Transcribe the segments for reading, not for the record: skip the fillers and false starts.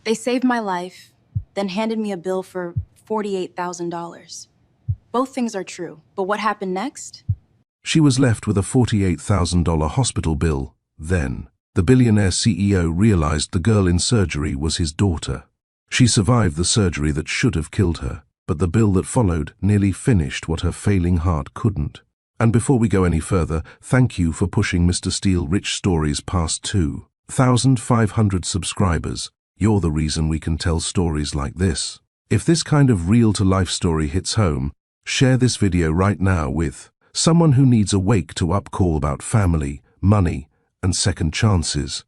They saved my life, then handed me a bill for $48,000. Both things are true, but what happened next? She was left with a $48,000 hospital bill. Then, the billionaire CEO realized the girl in surgery was his daughter. She survived the surgery that should have killed her, but the bill that followed nearly finished what her failing heart couldn't. And before we go any further, thank you for pushing Mr. Steele Rich Stories past 2,500 subscribers. You're the reason we can tell stories like this. If this kind of real-to-life story hits home, share this video right now with someone who needs a wake-to-up call about family, money, and second chances.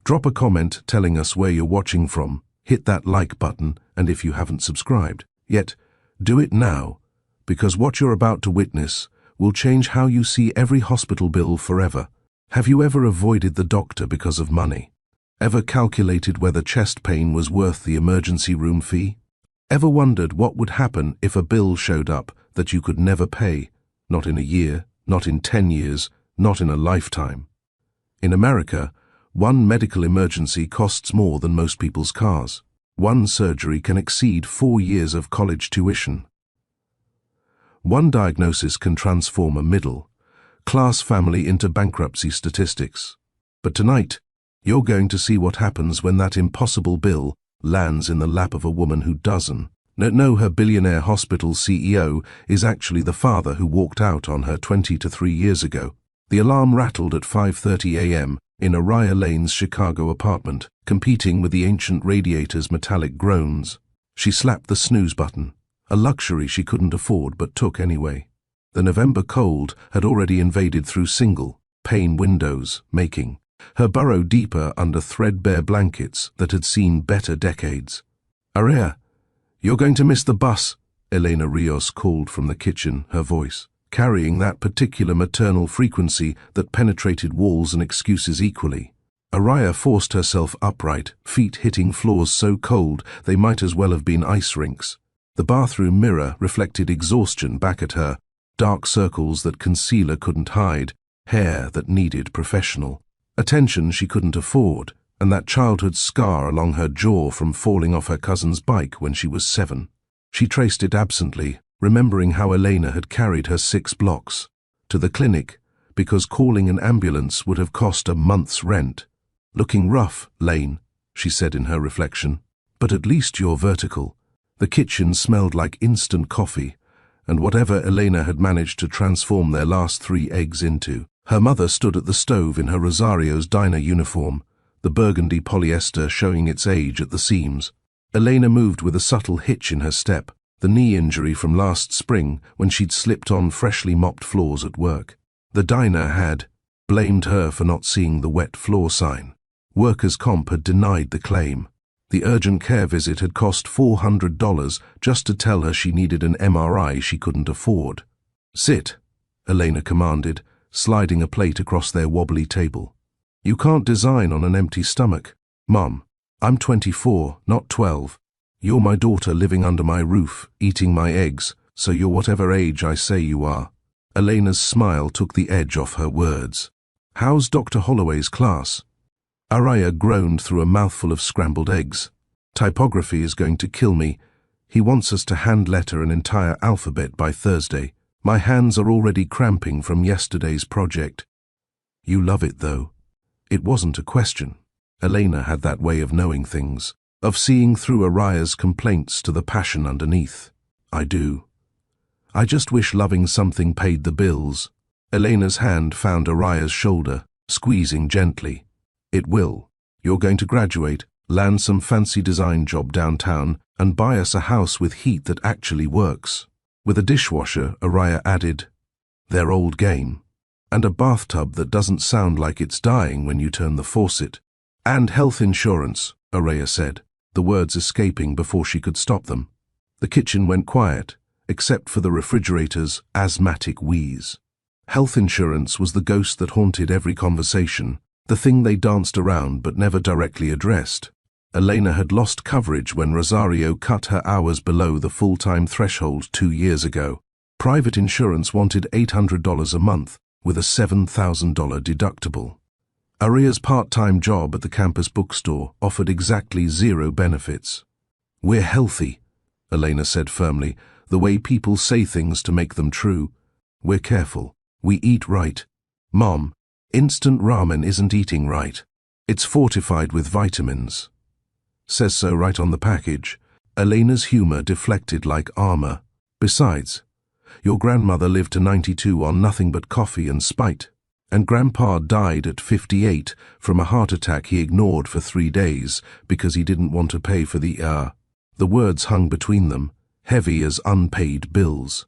Drop a comment telling us where you're watching from, hit that like button, and if you haven't subscribed yet, do it now, because what you're about to witness will change how you see every hospital bill forever. Have you ever avoided the doctor because of money? Ever calculated whether chest pain was worth the emergency room fee? Ever wondered what would happen if a bill showed up that you could never pay? Not in a year, not in 10 years, not in a lifetime. In America, one medical emergency costs more than most people's cars. One surgery can exceed 4 years of college tuition. One diagnosis can transform a middle-class family into bankruptcy statistics. But tonight, you're going to see what happens when that impossible bill lands in the lap of a woman who doesn't know her billionaire hospital CEO is actually the father who walked out on her 23 years ago. The alarm rattled at 5:30 a.m. in Araya Lane's Chicago apartment, competing with the ancient radiator's metallic groans. She slapped the snooze button, a luxury she couldn't afford but took anyway. The November cold had already invaded through single-pane windows, making her burrow deeper under threadbare blankets that had seen better decades. "Araya, you're going to miss the bus," Elena Rios called from the kitchen, her voice carrying that particular maternal frequency that penetrated walls and excuses equally. Araya forced herself upright, feet hitting floors so cold they might as well have been ice rinks. The bathroom mirror reflected exhaustion back at her, dark circles that concealer couldn't hide, hair that needed professional attention she couldn't afford, and that childhood scar along her jaw from falling off her cousin's bike when she was 7. She traced it absently, remembering how Elena had carried her 6 blocks to the clinic because calling an ambulance would have cost a month's rent. "Looking rough, Lane," she said in her reflection, "but at least you're vertical." The kitchen smelled like instant coffee, and whatever Elena had managed to transform their last 3 eggs into. Her mother stood at the stove in her Rosario's diner uniform, the burgundy polyester showing its age at the seams. Elena moved with a subtle hitch in her step, the knee injury from last spring when she'd slipped on freshly mopped floors at work. The diner had blamed her for not seeing the wet floor sign. Workers' comp had denied the claim. The urgent care visit had cost $400 just to tell her she needed an MRI she couldn't afford. "Sit," Elena commanded, sliding a plate across their wobbly table. "You can't design on an empty stomach. Mom, I'm 24, not 12. You're my daughter living under my roof, eating my eggs, so you're whatever age I say you are." Elena's smile took the edge off her words. "How's Dr. Holloway's class?" Araya groaned through a mouthful of scrambled eggs. "Typography is going to kill me. He wants us to hand-letter an entire alphabet by Thursday. My hands are already cramping from yesterday's project." "You love it, though." It wasn't a question. Elena had that way of knowing things, of seeing through Araya's complaints to the passion underneath. "I do. I just wish loving something paid the bills." Elena's hand found Araya's shoulder, squeezing gently. "It will. You're going to graduate, land some fancy design job downtown, and buy us a house with heat that actually works." With a dishwasher, Araya added, "Their old game. And a bathtub that doesn't sound like it's dying when you turn the faucet. And health insurance," Araya said, the words escaping before she could stop them. The kitchen went quiet, except for the refrigerator's asthmatic wheeze. Health insurance was the ghost that haunted every conversation, the thing they danced around but never directly addressed. Elena had lost coverage when Rosario cut her hours below the full-time threshold 2 years ago. Private insurance wanted $800 a month with a $7,000 deductible. Aria's part-time job at the campus bookstore offered exactly 0 benefits. "We're healthy," Elena said firmly, "the way people say things to make them true. We're careful. We eat right. Mom, instant ramen isn't eating right. It's fortified with vitamins." Says so right on the package. Elena's humor deflected like armor. "Besides, your grandmother lived to 92 on nothing but coffee and spite. And Grandpa died at 58 from a heart attack he ignored for 3 days because he didn't want to pay for the words hung between them, heavy as unpaid bills.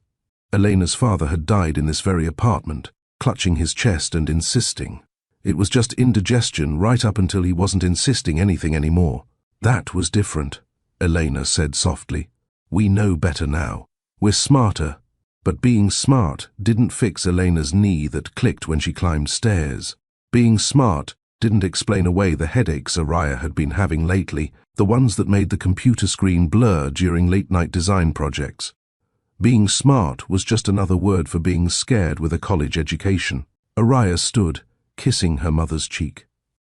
Elena's father had died in this very apartment, clutching his chest and insisting. It was just indigestion right up until he wasn't insisting anything anymore. That was different, Elena said softly. "We know better now. We're smarter." But being smart didn't fix Elena's knee that clicked when she climbed stairs. Being smart didn't explain away the headaches Aria had been having lately, the ones that made the computer screen blur during late-night design projects. Being smart was just another word for being scared with a college education. Aria stood, kissing her mother's cheek.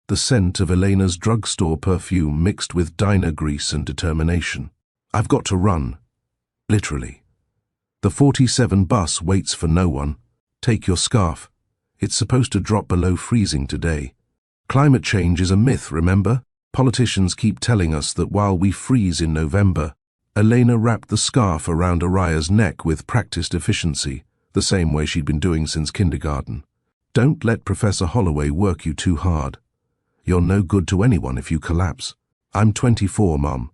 The scent of Elena's drugstore perfume mixed with diner grease and determination. "I've got to run." Literally. "The 47 bus waits for no one. Take your scarf. It's supposed to drop below freezing today. Climate change is a myth, remember? Politicians keep telling us that while we freeze in November." Elena wrapped the scarf around Aria's neck with practiced efficiency, the same way she'd been doing since kindergarten. "Don't let Professor Holloway work you too hard. You're no good to anyone if you collapse. I'm 24, Mom.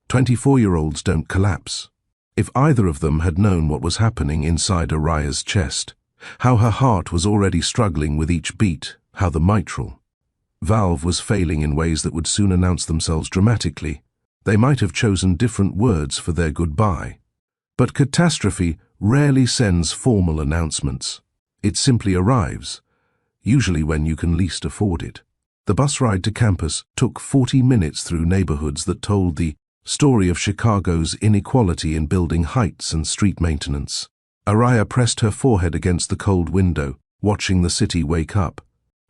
24-year-olds don't collapse." If either of them had known what was happening inside Aria's chest, how her heart was already struggling with each beat, how the mitral valve was failing in ways that would soon announce themselves dramatically, they might have chosen different words for their goodbye. But catastrophe rarely sends formal announcements. It simply arrives, usually when you can least afford it. The bus ride to campus took 40 minutes through neighborhoods that told the story of Chicago's inequality in building heights and street maintenance. Aria pressed her forehead against the cold window, watching the city wake up.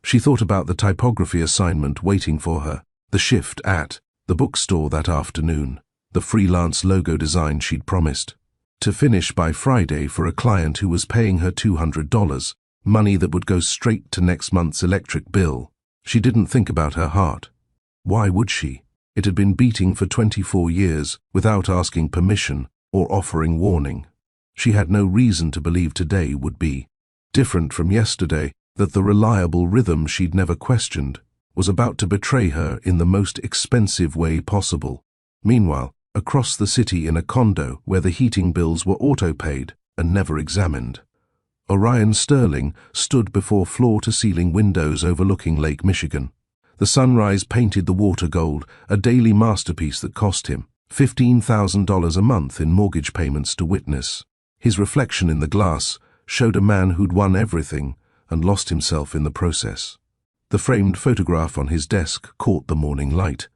She thought about the typography assignment waiting for her, the shift at the bookstore that afternoon, the freelance logo design she'd promised. To finish by Friday for a client who was paying her $200, money that would go straight to next month's electric bill. She didn't think about her heart. Why would she? It had been beating for 24 years without asking permission or offering warning. She had no reason to believe today would be different from yesterday, that the reliable rhythm she'd never questioned was about to betray her in the most expensive way possible. Meanwhile, across the city in a condo where the heating bills were auto-paid and never examined, Orion Sterling stood before floor-to-ceiling windows overlooking Lake Michigan. The sunrise painted the water gold, a daily masterpiece that cost him $15,000 a month in mortgage payments to witness. His reflection in the glass showed a man who'd won everything and lost himself in the process. The framed photograph on his desk caught the morning light.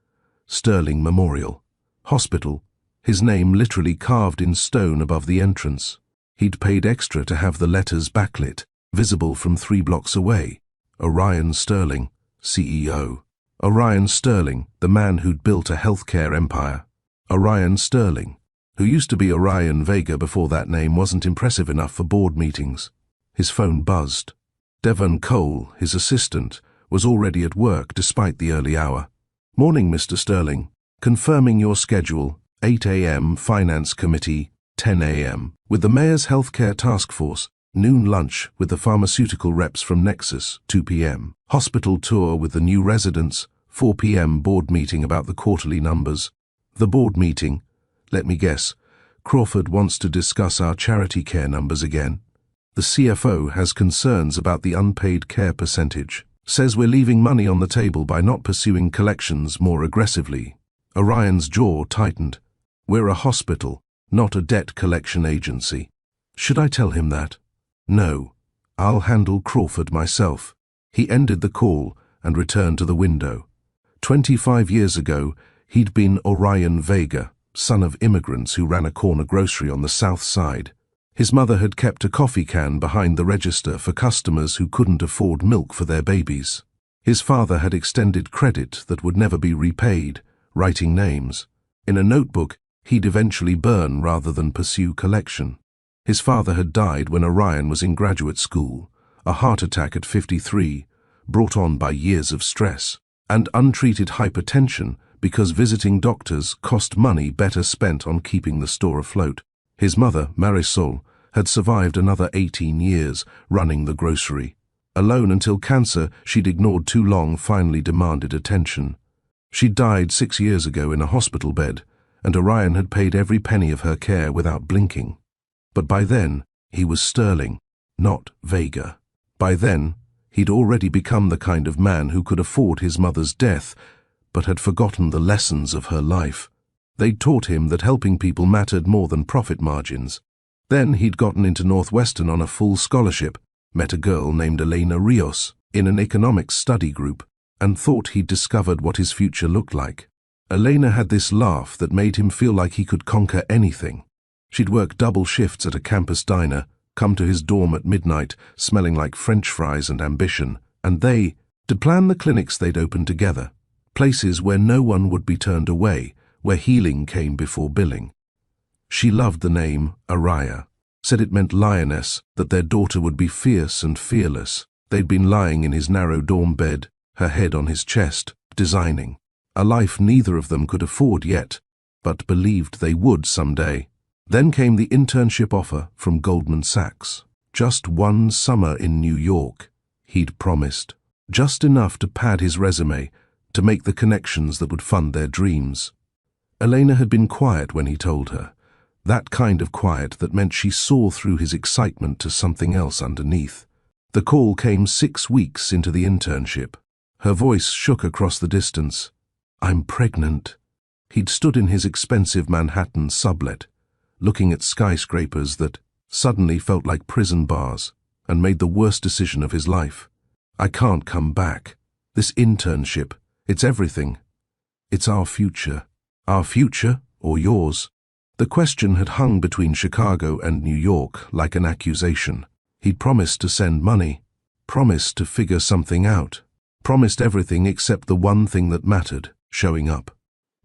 Sterling Memorial Hospital, his name literally carved in stone above the entrance. He'd paid extra to have the letters backlit, visible from 3 blocks away. Orion Sterling, CEO. Orion Sterling, the man who'd built a healthcare empire. Orion Sterling, who used to be Orion Vega before that name wasn't impressive enough for board meetings. His phone buzzed. Devon Cole, his assistant, was already at work despite the early hour. "Morning, Mr. Sterling. Confirming your schedule, 8 a.m. Finance Committee, 10 a.m. with the Mayor's Healthcare Task Force, noon lunch with the pharmaceutical reps from Nexus, 2 p.m. Hospital tour with the new residents, 4 p.m. board meeting about the quarterly numbers. The board meeting, let me guess, Crawford wants to discuss our charity care numbers again. The CFO has concerns about the unpaid care percentage. Says we're leaving money on the table by not pursuing collections more aggressively." Orion's jaw tightened. "We're a hospital, not a debt collection agency." Should I tell him that? No. I'll handle Crawford myself. He ended the call and returned to the window. 25 years ago, he'd been Orion Vega, son of immigrants who ran a corner grocery on the south side. His mother had kept a coffee can behind the register for customers who couldn't afford milk for their babies. His father had extended credit that would never be repaid, writing names. In a notebook, he'd eventually burn rather than pursue collection. His father had died when Orion was in graduate school, a heart attack at 53, brought on by years of stress, and untreated hypertension because visiting doctors cost money better spent on keeping the store afloat. His mother, Marisol, had survived another 18 years running the grocery. Alone until cancer she'd ignored too long finally demanded attention. She died 6 years ago in a hospital bed, and Orion had paid every penny of her care without blinking. But by then, he was Sterling, not Vega. By then, he'd already become the kind of man who could afford his mother's death, but had forgotten the lessons of her life. They'd taught him that helping people mattered more than profit margins. Then he'd gotten into Northwestern on a full scholarship, met a girl named Elena Rios in an economics study group, and thought he'd discovered what his future looked like. Elena had this laugh that made him feel like he could conquer anything. She'd work double shifts at a campus diner, come to his dorm at midnight, smelling like French fries and ambition, and to plan the clinics they'd open together, places where no one would be turned away, where healing came before billing. She loved the name Araya, said it meant lioness, that their daughter would be fierce and fearless. They'd been lying in his narrow dorm bed, her head on his chest, designing a life neither of them could afford yet, but believed they would someday. Then came the internship offer from Goldman Sachs. Just one summer in New York, he'd promised. Just enough to pad his resume, to make the connections that would fund their dreams. Elena had been quiet when he told her. That kind of quiet that meant she saw through his excitement to something else underneath. The call came 6 weeks into the internship. Her voice shook across the distance. "I'm pregnant." He'd stood in his expensive Manhattan sublet, looking at skyscrapers that suddenly felt like prison bars, and made the worst decision of his life. "I can't come back. This internship, it's everything. It's our future. Our future or yours?" The question had hung between Chicago and New York like an accusation. He'd promised to send money, promised to figure something out, promised everything except the one thing that mattered, showing up.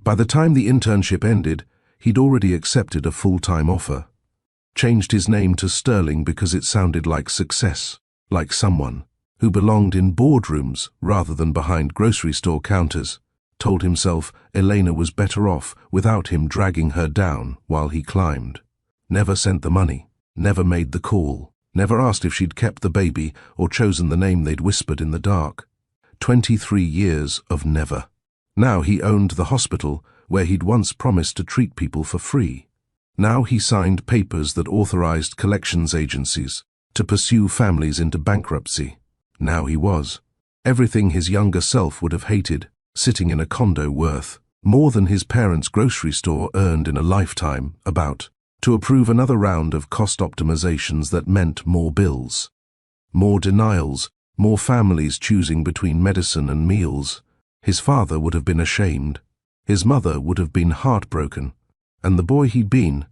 By the time the internship ended, he'd already accepted a full-time offer. Changed his name to Sterling because it sounded like success, like someone who belonged in boardrooms rather than behind grocery store counters. Told himself Elena was better off without him dragging her down while he climbed. Never sent the money, never made the call, never asked if she'd kept the baby or chosen the name they'd whispered in the dark. 23 years of never. Now he owned the hospital where he'd once promised to treat people for free. Now he signed papers that authorized collections agencies to pursue families into bankruptcy. Now he was everything his younger self would have hated, sitting in a condo worth more than his parents' grocery store earned in a lifetime, about to approve another round of cost optimizations that meant more bills, more denials, more families choosing between medicine and meals. His father would have been ashamed. His mother would have been heartbroken. And the boy he'd been,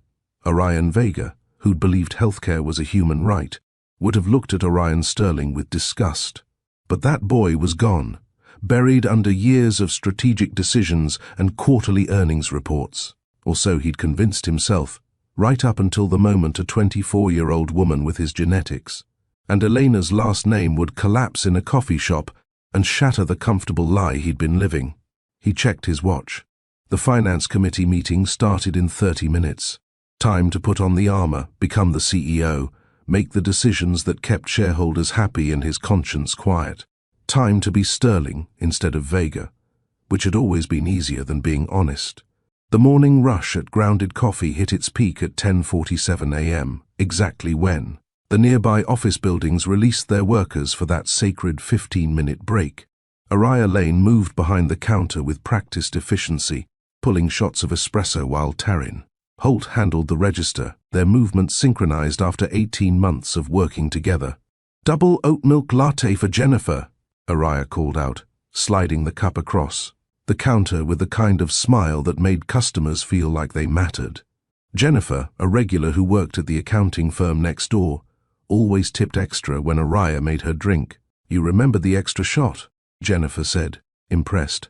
Orion Vega, who'd believed healthcare was a human right, would have looked at Orion Sterling with disgust. But that boy was gone, buried under years of strategic decisions and quarterly earnings reports. Or so he'd convinced himself, right up until the moment a 24-year-old woman with his genetics, and Elena's last name would collapse in a coffee shop and shatter the comfortable lie he'd been living. He checked his watch. The finance committee meeting started in 30 minutes. Time to put on the armor, become the CEO, make the decisions that kept shareholders happy and his conscience quiet. Time to be Sterling instead of Vega, which had always been easier than being honest. The morning rush at Grounded Coffee hit its peak at 10:47 a.m., exactly when the nearby office buildings released their workers for that sacred 15-minute break. Araya Lane moved behind the counter with practiced efficiency, pulling shots of espresso while Taryn Holt handled the register, their movements synchronized after 18 months of working together. "Double oat milk latte for Jennifer," Araya called out, sliding the cup across the counter with the kind of smile that made customers feel like they mattered. Jennifer, a regular who worked at the accounting firm next door, always tipped extra when Araya made her drink. "You remember the extra shot?" Jennifer said, impressed.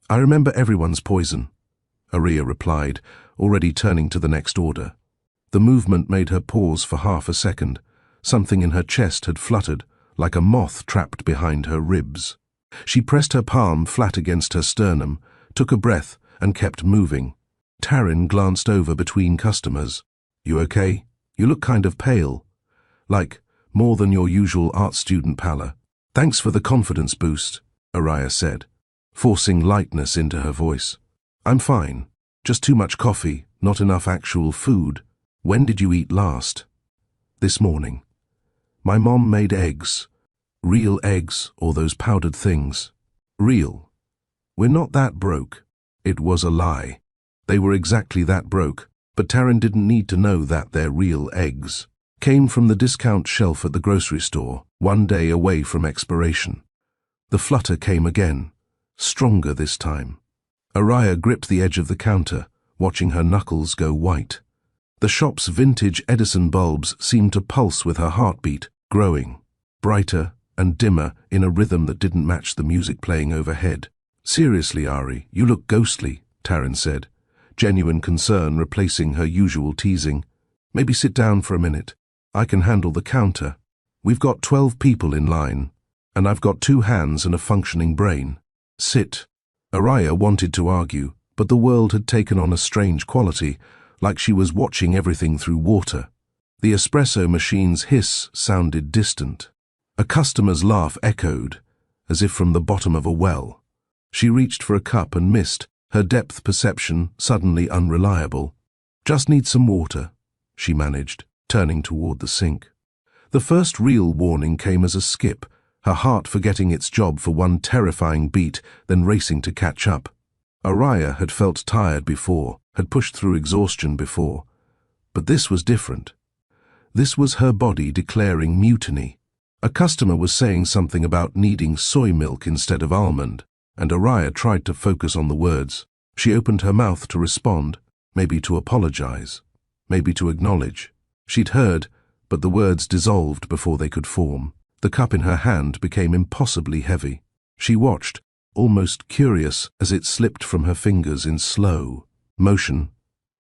I remember everyone's poison, Aria replied, already turning to the next order. The movement made her pause for half a second. Something in her chest had fluttered, like a moth trapped behind her ribs. She pressed her palm flat against her sternum, took a breath, and kept moving. Taryn glanced over between customers. You okay? You look kind of pale. Like, more than your usual art student pallor. Thanks for the confidence boost, Aria said, forcing lightness into her voice. I'm fine. Just too much coffee, not enough actual food. When did you eat last? This morning. My mom made eggs. Real eggs, or those powdered things. Real. We're not that broke. It was a lie. They were exactly that broke, but Taryn didn't need to know that their real eggs came from the discount shelf at the grocery store, one day away from expiration. The flutter came again, stronger this time. Aria gripped the edge of the counter, watching her knuckles go white. The shop's vintage Edison bulbs seemed to pulse with her heartbeat, growing, brighter and dimmer in a rhythm that didn't match the music playing overhead. Seriously, Ari, you look ghostly, Taryn said, genuine concern replacing her usual teasing. Maybe sit down for a minute. I can handle the counter. We've got 12 people in line, and I've got 2 hands and a functioning brain. Sit. Aria wanted to argue, but the world had taken on a strange quality, like she was watching everything through water. The espresso machine's hiss sounded distant. A customer's laugh echoed, as if from the bottom of a well. She reached for a cup and missed, her depth perception suddenly unreliable. Just need some water, she managed, turning toward the sink. The first real warning came as a skip, her heart forgetting its job for one terrifying beat, then racing to catch up. Aria had felt tired before, had pushed through exhaustion before. But this was different. This was her body declaring mutiny. A customer was saying something about needing soy milk instead of almond, and Aria tried to focus on the words. She opened her mouth to respond, maybe to apologize, maybe to acknowledge. She'd heard, but the words dissolved before they could form. The cup in her hand became impossibly heavy. She watched, almost curious, as it slipped from her fingers in slow motion,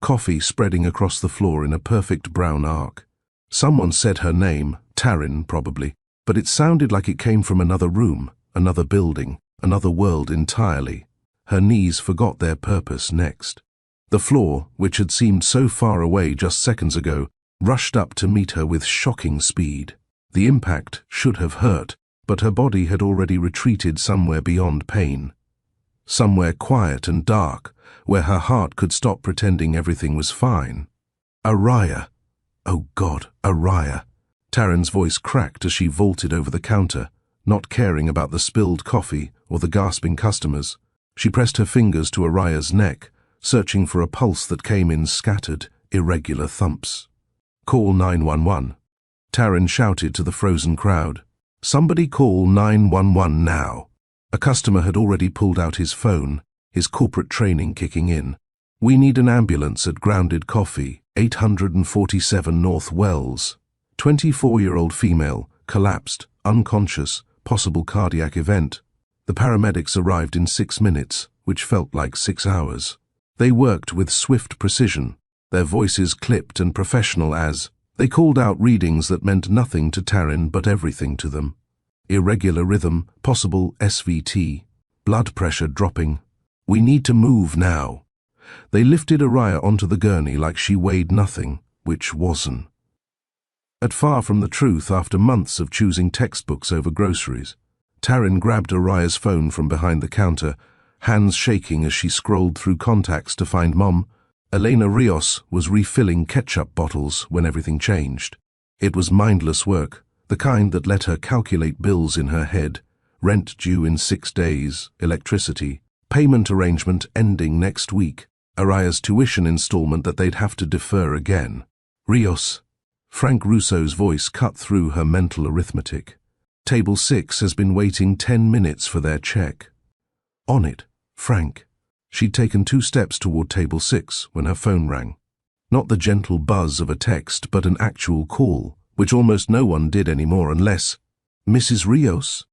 coffee spreading across the floor in a perfect brown arc. Someone said her name, Taryn probably, but it sounded like it came from another room, another building, another world entirely. Her knees forgot their purpose next. The floor, which had seemed so far away just seconds ago, rushed up to meet her with shocking speed. The impact should have hurt, but her body had already retreated somewhere beyond pain. Somewhere quiet and dark, where her heart could stop pretending everything was fine. Aria. Oh God, Aria. Taryn's voice cracked as she vaulted over the counter, not caring about the spilled coffee or the gasping customers. She pressed her fingers to Aria's neck, searching for a pulse that came in scattered, irregular thumps. Call 911. Taryn shouted to the frozen crowd. Somebody call 911 now. A customer had already pulled out his phone, his corporate training kicking in. We need an ambulance at Grounded Coffee, 847 North Wells. 24-year-old female, collapsed, unconscious, possible cardiac event. The paramedics arrived in 6 minutes, which felt like 6 hours. They worked with swift precision, their voices clipped and professional as they called out readings that meant nothing to Taryn but everything to them. Irregular rhythm, possible SVT, blood pressure dropping. We need to move now. They lifted Aria onto the gurney like she weighed nothing, which wasn't. At far from the truth after months of choosing textbooks over groceries, Taryn grabbed Aria's phone from behind the counter, hands shaking as she scrolled through contacts to find Mom. Elena Rios was refilling ketchup bottles when everything changed. It was mindless work, the kind that let her calculate bills in her head, rent due in 6 days, electricity, payment arrangement ending next week, Aria's tuition installment that they'd have to defer again. Rios. Frank Russo's voice cut through her mental arithmetic. Table 6 has been waiting 10 minutes for their check. On it, Frank. She'd taken 2 steps toward table 6 when her phone rang. Not the gentle buzz of a text, but an actual call, which almost no one did anymore unless... Mrs. Rios?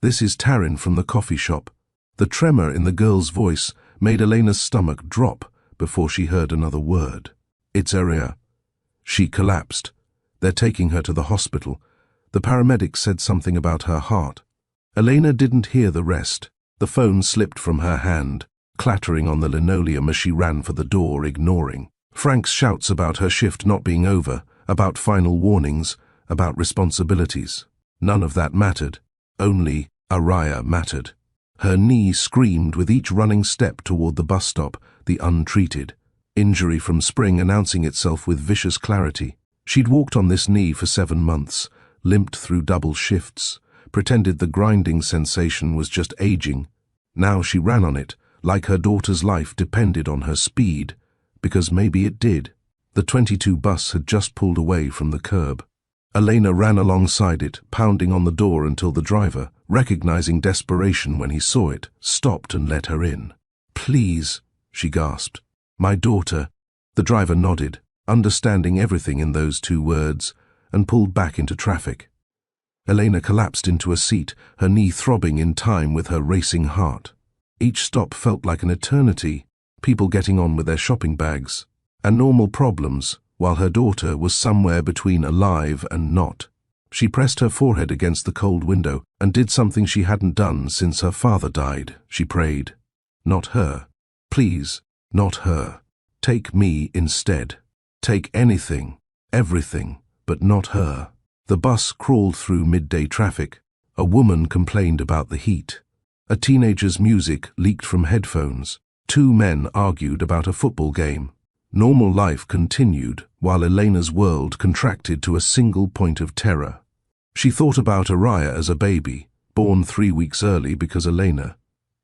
This is Taryn from the coffee shop." The tremor in the girl's voice made Elena's stomach drop before she heard another word. "It's Aria." She collapsed. "They're taking her to the hospital. The paramedics said something about her heart." Elena didn't hear the rest. The phone slipped from her hand, clattering on the linoleum as she ran for the door, ignoring Frank's shouts about her shift not being over, about final warnings, about responsibilities. None of that mattered. Only Araya mattered. Her knee screamed with each running step toward the bus stop, the untreated. Injury from spring announcing itself with vicious clarity. She'd walked on this knee for 7 months, limped through double shifts, pretended the grinding sensation was just aging. Now she ran on it, like her daughter's life depended on her speed, because maybe it did. The 22 bus had just pulled away from the curb. Elena ran alongside it, pounding on the door until the driver, recognizing desperation when he saw it, stopped and let her in. "Please," she gasped. "My daughter." The driver nodded, understanding everything in those 2 words, and pulled back into traffic. Elena collapsed into a seat, her knee throbbing in time with her racing heart. Each stop felt like an eternity, people getting on with their shopping bags, and normal problems, while her daughter was somewhere between alive and not. She pressed her forehead against the cold window and did something she hadn't done since her father died. She prayed. "Not her. Please, not her. Take me instead. Take anything, everything, but not her." The bus crawled through midday traffic. A woman complained about the heat. A teenager's music leaked from headphones. 2 men argued about a football game. Normal life continued while Elena's world contracted to a single point of terror. She thought about Araya as a baby, born 3 weeks early because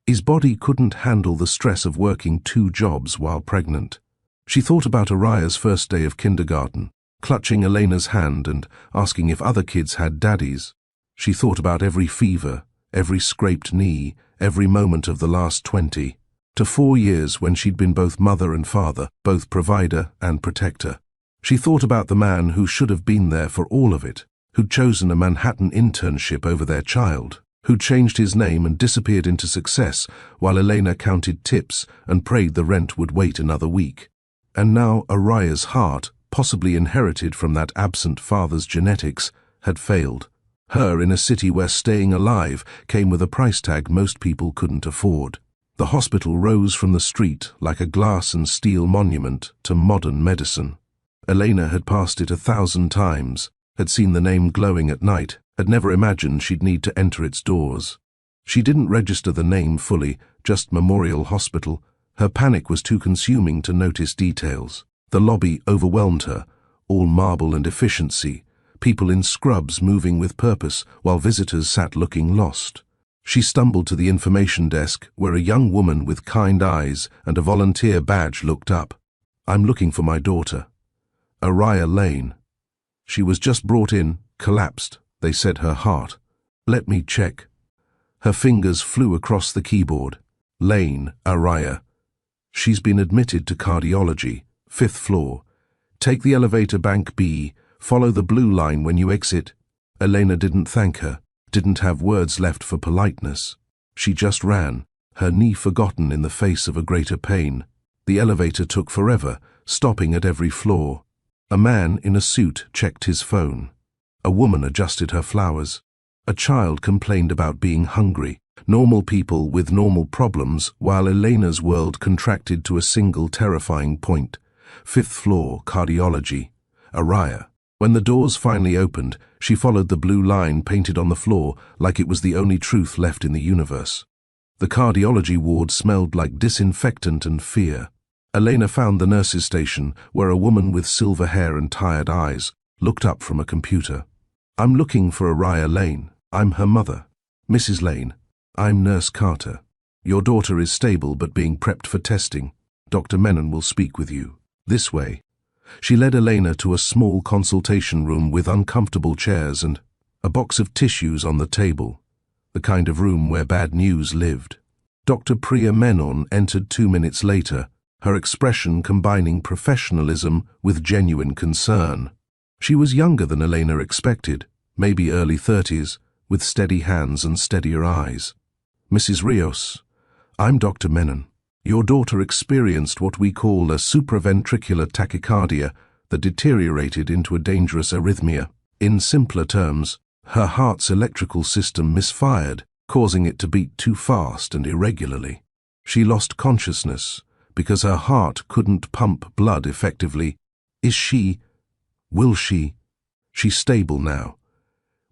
his body couldn't handle the stress of working 2 jobs while pregnant. She thought about Araya's first day of kindergarten, clutching Elena's hand and asking if other kids had daddies. She thought about every fever, every scraped knee, every moment of the last 20, to 4 years when she'd been both mother and father, both provider and protector. She thought about the man who should have been there for all of it, who'd chosen a Manhattan internship over their child, who'd changed his name and disappeared into success while Elena counted tips and prayed the rent would wait another week. And now Araya's heart, possibly inherited from that absent father's genetics, had failed. Her in a city where staying alive came with a price tag most people couldn't afford. The hospital rose from the street like a glass and steel monument to modern medicine. Elena had passed it 1,000 times, had seen the name glowing at night, had never imagined she'd need to enter its doors. She didn't register the name fully, just Memorial Hospital. Her panic was too consuming to notice details. The lobby overwhelmed her, all marble and efficiency, people in scrubs moving with purpose while visitors sat looking lost. She stumbled to the information desk where a young woman with kind eyes and a volunteer badge looked up. "I'm looking for my daughter. Araya Lane." She was just brought in, collapsed, they said her heart. "Let me check." Her fingers flew across the keyboard. "Lane, Araya. She's been admitted to cardiology, 5th floor. Take the elevator bank B, follow the blue line when you exit." Elena didn't thank her, didn't have words left for politeness. She just ran, her knee forgotten in the face of a greater pain. The elevator took forever, stopping at every floor. A man in a suit checked his phone. A woman adjusted her flowers. A child complained about being hungry. Normal people with normal problems, while Elena's world contracted to a single terrifying point. 5th floor, cardiology. Araya. When the doors finally opened, she followed the blue line painted on the floor like it was the only truth left in the universe. The cardiology ward smelled like disinfectant and fear. Elena found the nurse's station, where a woman with silver hair and tired eyes looked up from a computer. "I'm looking for Araya Lane. I'm her mother. Mrs. Lane, I'm Nurse Carter. Your daughter is stable but being prepped for testing. Dr. Menon will speak with you. This way." She led Elena to a small consultation room with uncomfortable chairs and a box of tissues on the table, the kind of room where bad news lived. Dr. Priya Menon entered 2 minutes later, her expression combining professionalism with genuine concern. She was younger than Elena expected, maybe early 30s, with steady hands and steadier eyes. "Mrs. Rios, I'm Dr. Menon. Your daughter experienced what we call a supraventricular tachycardia that deteriorated into a dangerous arrhythmia. In simpler terms, her heart's electrical system misfired, causing it to beat too fast and irregularly. She lost consciousness because her heart couldn't pump blood effectively. She's stable now.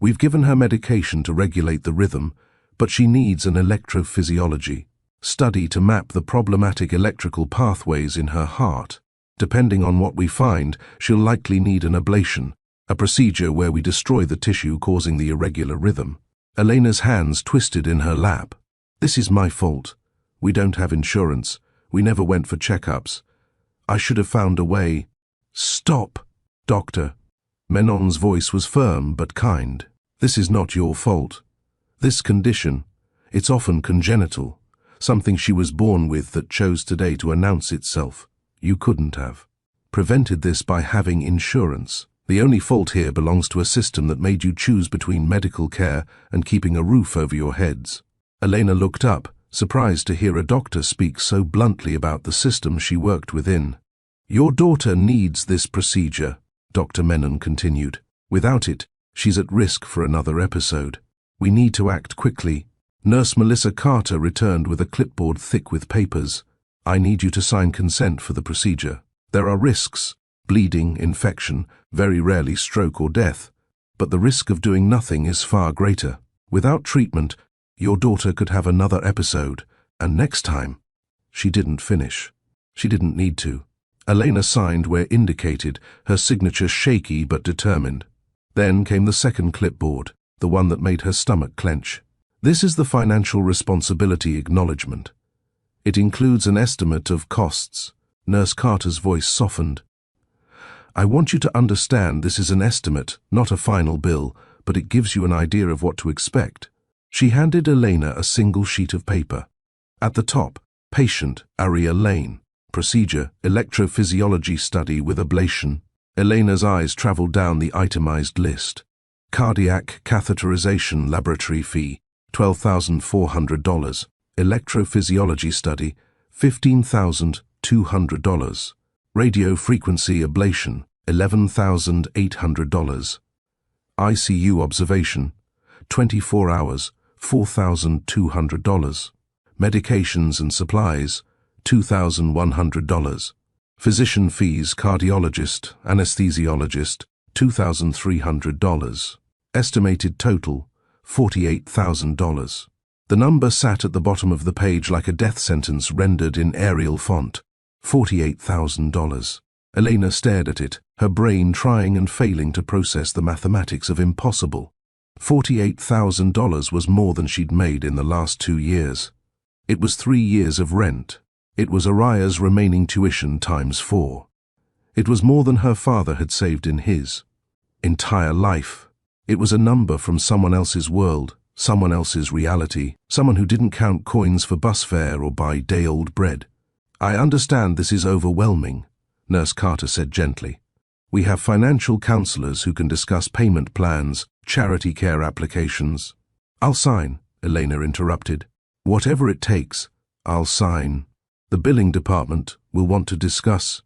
We've given her medication to regulate the rhythm, but she needs an electrophysiology study to map the problematic electrical pathways in her heart. Depending on what we find, she'll likely need an ablation, a procedure where we destroy the tissue causing the irregular rhythm." Elena's hands twisted in her lap. "This is my fault. We don't have insurance. We never went for checkups. I should have found a way." "Stop, doctor." Menon's voice was firm but kind. "This is not your fault. This condition, it's often congenital, something she was born with that chose today to announce itself. You couldn't have prevented this by having insurance. The only fault here belongs to a system that made you choose between medical care and keeping a roof over your heads." Elena looked up, surprised to hear a doctor speak so bluntly about the system she worked within. "Your daughter needs this procedure," Dr. Menon continued. "Without it, she's at risk for another episode. We need to act quickly." Nurse Melissa Carter returned with a clipboard thick with papers. "I need you to sign consent for the procedure. There are risks, bleeding, infection, very rarely stroke or death, but the risk of doing nothing is far greater. Without treatment, your daughter could have another episode, and next time—" She didn't finish. She didn't need to. Elena signed where indicated, her signature shaky but determined. Then came the second clipboard, the one that made her stomach clench. "This is the financial responsibility acknowledgement. It includes an estimate of costs." Nurse Carter's voice softened. "I want you to understand this is an estimate, not a final bill, but it gives you an idea of what to expect." She handed Elena a single sheet of paper. At the top, patient, Aria Lane. Procedure, electrophysiology study with ablation. Elena's eyes traveled down the itemized list. Cardiac catheterization laboratory fee, $12,400. Electrophysiology study, $15,200. Radio frequency ablation, $11,800. ICU observation, 24 hours, $4,200. Medications and supplies, $2,100. Physician fees, cardiologist, anesthesiologist, $2,300. Estimated total, $48,000. The number sat at the bottom of the page like a death sentence rendered in Arial font. $48,000. Elena stared at it, her brain trying and failing to process the mathematics of impossible. $48,000 was more than she'd made in the last 2 years. It was 3 years of rent. It was Aria's remaining tuition times 4. It was more than her father had saved in his entire life. It was a number from someone else's world, someone else's reality, someone who didn't count coins for bus fare or buy day-old bread. "I understand this is overwhelming," Nurse Carter said gently. "We have financial counselors who can discuss payment plans, charity care applications." "I'll sign," Elena interrupted. "Whatever it takes, I'll sign. The billing department will want to discuss.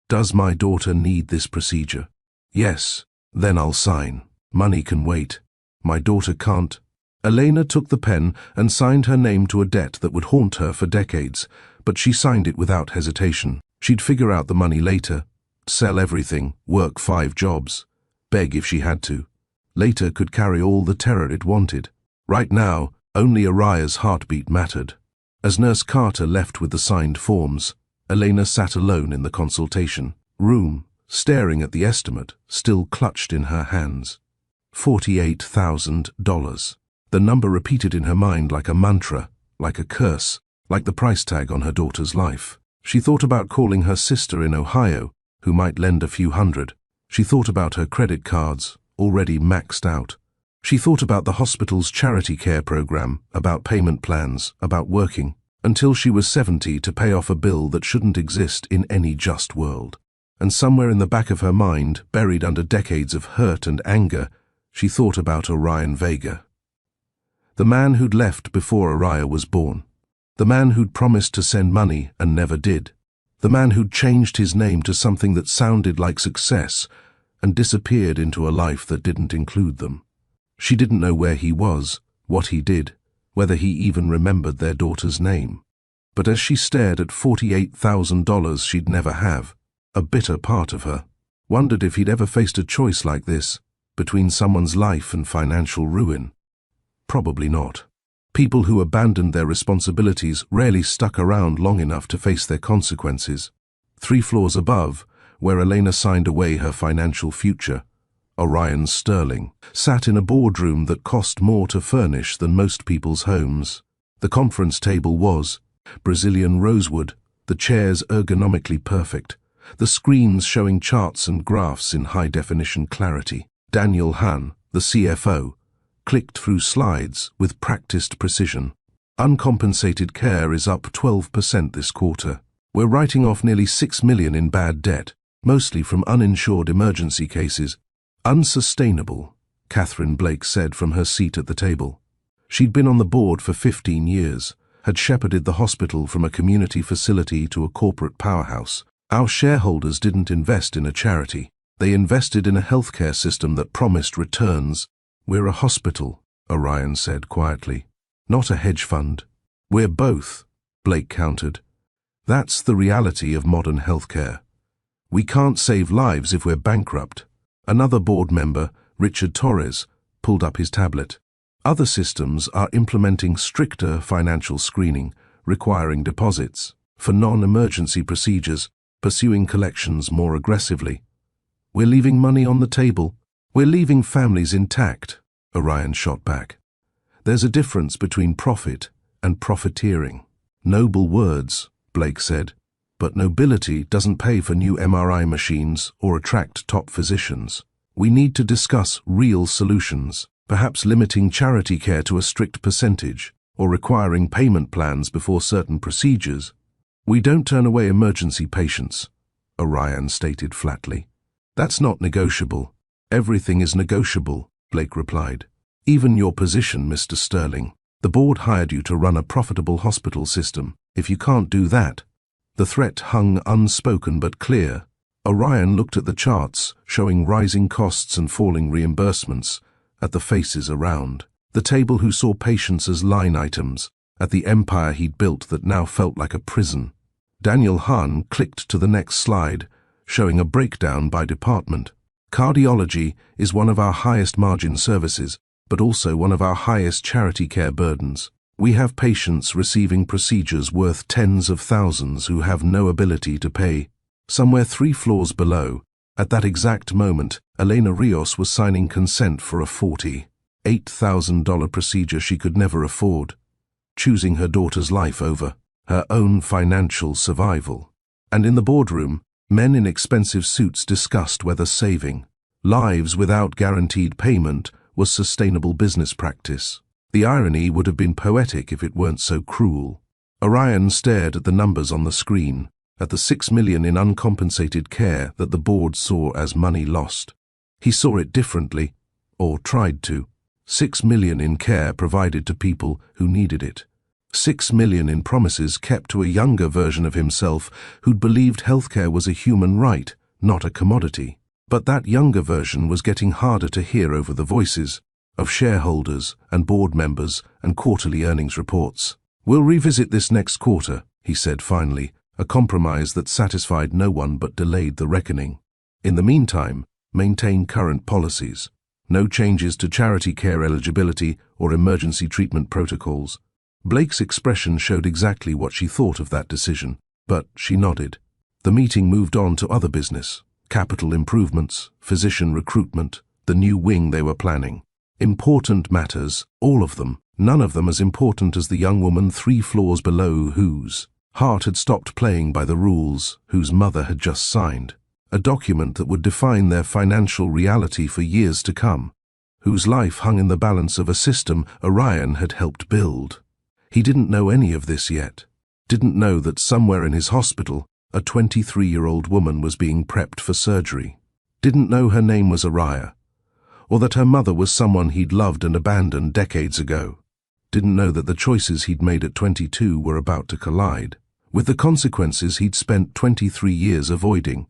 Does my daughter need this procedure? Yes, then I'll sign. Money can wait. My daughter can't." Elena took the pen and signed her name to a debt that would haunt her for decades, but she signed it without hesitation. She'd figure out the money later, sell everything, work 5 jobs, beg if she had to. Later could carry all the terror it wanted. Right now, only Aria's heartbeat mattered. As Nurse Carter left with the signed forms, Elena sat alone in the consultation room, staring at the estimate, still clutched in her hands. $48,000. The number repeated in her mind like a mantra, like a curse, like the price tag on her daughter's life. She thought about calling her sister in Ohio, who might lend a few hundred. She thought about her credit cards, already maxed out. She thought about the hospital's charity care program, about payment plans, about working, until she was 70 to pay off a bill that shouldn't exist in any just world. And somewhere in the back of her mind, buried under decades of hurt and anger, she thought about Orion Vega. The man who'd left before Araya was born. The man who'd promised to send money and never did. The man who'd changed his name to something that sounded like success and disappeared into a life that didn't include them. She didn't know where he was, what he did, whether he even remembered their daughter's name. But as she stared at $48,000 she'd never have, a bitter part of her wondered if he'd ever faced a choice like this, between someone's life and financial ruin. Probably not. People who abandoned their responsibilities rarely stuck around long enough to face their consequences. 3 floors above, where Elena signed away her financial future, Orion Sterling sat in a boardroom that cost more to furnish than most people's homes. The conference table was Brazilian rosewood, the chairs ergonomically perfect, the screens showing charts and graphs in high-definition clarity. Daniel Hahn, the CFO, clicked through slides with practiced precision. Uncompensated care is up 12% this quarter. We're writing off nearly $6 million in bad debt, mostly from uninsured emergency cases. Unsustainable, Catherine Blake said from her seat at the table. She'd been on the board for 15 years, had shepherded the hospital from a community facility to a corporate powerhouse. Our shareholders didn't invest in a charity. They invested in a healthcare system that promised returns. We're a hospital, Orion said quietly, not a hedge fund. We're both, Blake countered. That's the reality of modern healthcare. We can't save lives if we're bankrupt. Another board member, Richard Torres, pulled up his tablet. Other systems are implementing stricter financial screening, requiring deposits for non-emergency procedures, pursuing collections more aggressively. We're leaving money on the table. We're leaving families intact, Orion shot back. There's a difference between profit and profiteering. Noble words, Blake said, but nobility doesn't pay for new MRI machines or attract top physicians. We need to discuss real solutions, perhaps limiting charity care to a strict percentage or requiring payment plans before certain procedures. We don't turn away emergency patients, Orion stated flatly. That's not negotiable. Everything is negotiable, Blake replied. Even your position, Mr. Sterling. The board hired you to run a profitable hospital system. If you can't do that, the threat hung unspoken but clear. Orion looked at the charts, showing rising costs and falling reimbursements, at the faces around. The table who saw patients as line items, at the empire he'd built that now felt like a prison. Daniel Hahn clicked to the next slide, showing a breakdown by department. Cardiology is one of our highest margin services, but also one of our highest charity care burdens. We have patients receiving procedures worth tens of thousands who have no ability to pay. Somewhere 3 floors below, at that exact moment, Elena Rios was signing consent for a $48,000 procedure she could never afford, choosing her daughter's life over her own financial survival. And in the boardroom, men in expensive suits discussed whether saving lives without guaranteed payment was sustainable business practice. The irony would have been poetic if it weren't so cruel. Orion stared at the numbers on the screen, at the $6 million in uncompensated care that the board saw as money lost. He saw it differently, or tried to. $6 million in care provided to people who needed it. $6 million in promises kept to a younger version of himself who'd believed healthcare was a human right, not a commodity. But that younger version was getting harder to hear over the voices of shareholders and board members and quarterly earnings reports. We'll revisit this next quarter, he said finally, a compromise that satisfied no one but delayed the reckoning. In the meantime, maintain current policies. No changes to charity care eligibility or emergency treatment protocols. Blake's expression showed exactly what she thought of that decision, but she nodded. The meeting moved on to other business, capital improvements, physician recruitment, the new wing they were planning. Important matters, all of them, none of them as important as the young woman 3 floors below whose heart had stopped playing by the rules, whose mother had just signed. A document that would define their financial reality for years to come, whose life hung in the balance of a system Orion had helped build. He didn't know any of this yet. Didn't know that somewhere in his hospital, a 23-year-old woman was being prepped for surgery. Didn't know her name was Araya, or that her mother was someone he'd loved and abandoned decades ago. didn't know that the choices he'd made at 22 were about to collide with the consequences he'd spent 23 years avoiding.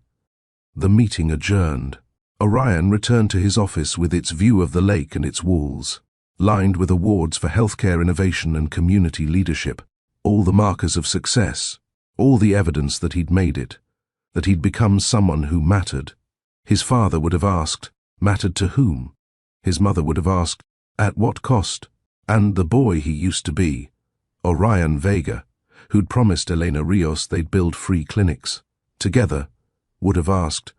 The meeting adjourned. Orion returned to his office with its view of the lake and its walls, lined with awards for healthcare innovation and community leadership, all the markers of success, all the evidence that he'd made it, that he'd become someone who mattered. His father would have asked, mattered to whom? His mother would have asked, at what cost? And the boy he used to be, Orion Vega, who'd promised Elena Rios they'd build free clinics, together, would have asked,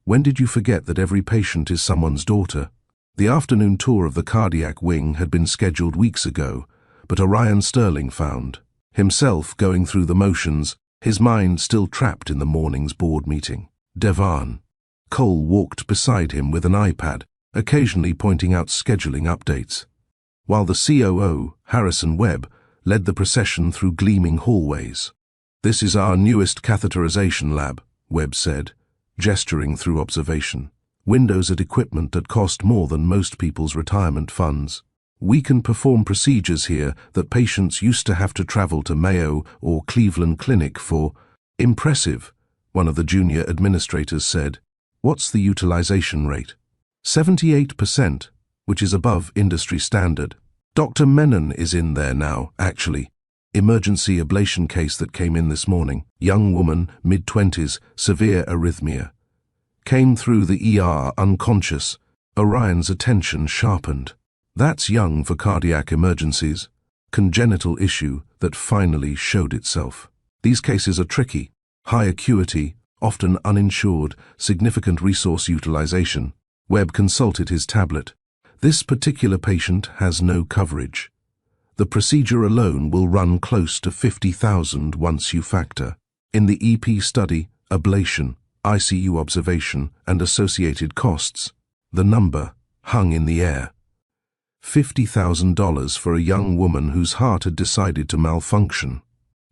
when did you forget that every patient is someone's daughter? The afternoon tour of the cardiac wing had been scheduled weeks ago, but Orion Sterling found himself going through the motions, his mind still trapped in the morning's board meeting. Devan Cole walked beside him with an iPad, occasionally pointing out scheduling updates, while the COO, Harrison Webb, led the procession through gleaming hallways. This is our newest catheterization lab, Webb said, gesturing through observation. Windows at equipment that cost more than most people's retirement funds. We can perform procedures here that patients used to have to travel to Mayo or Cleveland Clinic for. Impressive, one of the junior administrators said. What's the utilization rate? 78%, which is above industry standard. Dr. Menon is in there now, actually. Emergency ablation case that came in this morning. Young woman, mid-20s, severe arrhythmia. Came through the ER unconscious. Orion's attention sharpened. That's young for cardiac emergencies. Congenital issue that finally showed itself. These cases are tricky. High acuity, often uninsured, significant resource utilization. Webb consulted his tablet. This particular patient has no coverage. The procedure alone will run close to $50,000 once you factor in the EP study, ablation, ICU observation, and associated costs. The number hung in the air. $50,000 for a young woman whose heart had decided to malfunction.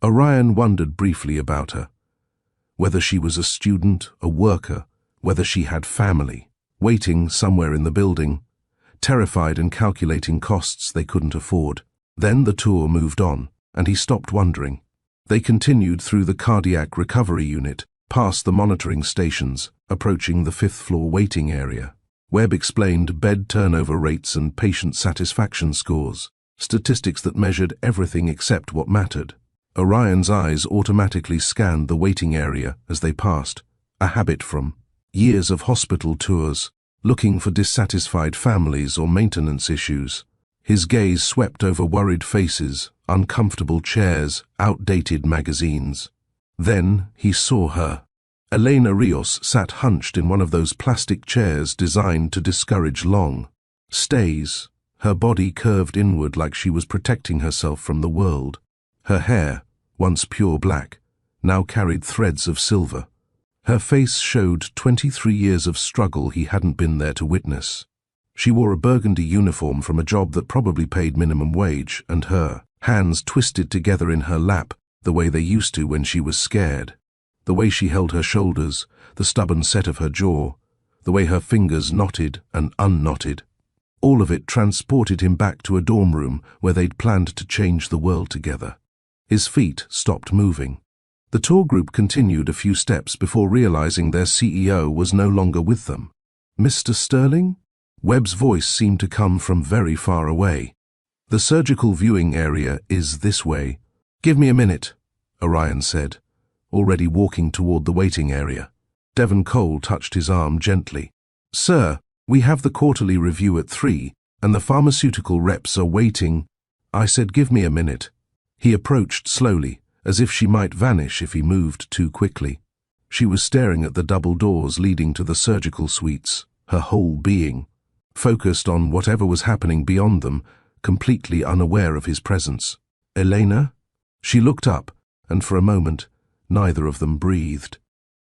Orion wondered briefly about her. Whether she was a student, a worker, whether she had family, waiting somewhere in the building, terrified and calculating costs they couldn't afford. Then the tour moved on, and he stopped wondering. They continued through the cardiac recovery unit, past the monitoring stations, approaching the fifth-floor waiting area. Webb explained bed turnover rates and patient satisfaction scores, statistics that measured everything except what mattered. Orion's eyes automatically scanned the waiting area as they passed, a habit from years of hospital tours, looking for dissatisfied families or maintenance issues. His gaze swept over worried faces, uncomfortable chairs, outdated magazines. Then he saw her. Elena Rios sat hunched in one of those plastic chairs designed to discourage long stays, her body curved inward like she was protecting herself from the world. Her hair, once pure black, now carried threads of silver. Her face showed 23 years of struggle he hadn't been there to witness. She wore a burgundy uniform from a job that probably paid minimum wage, and her hands twisted together in her lap the way they used to when she was scared. The way she held her shoulders, the stubborn set of her jaw, the way her fingers knotted and unknotted. All of it transported him back to a dorm room where they'd planned to change the world together. His feet stopped moving. The tour group continued a few steps before realizing their CEO was no longer with them. Mr. Sterling? Webb's voice seemed to come from very far away. The surgical viewing area is this way. Give me a minute, Orion said, already walking toward the waiting area. Devon Cole touched his arm gently. Sir, we have the quarterly review at 3, and the pharmaceutical reps are waiting. I said give me a minute. He approached slowly, as if she might vanish if he moved too quickly. She was staring at the double doors leading to the surgical suites, her whole being focused on whatever was happening beyond them, completely unaware of his presence. Elena? She looked up, and for a moment, neither of them breathed.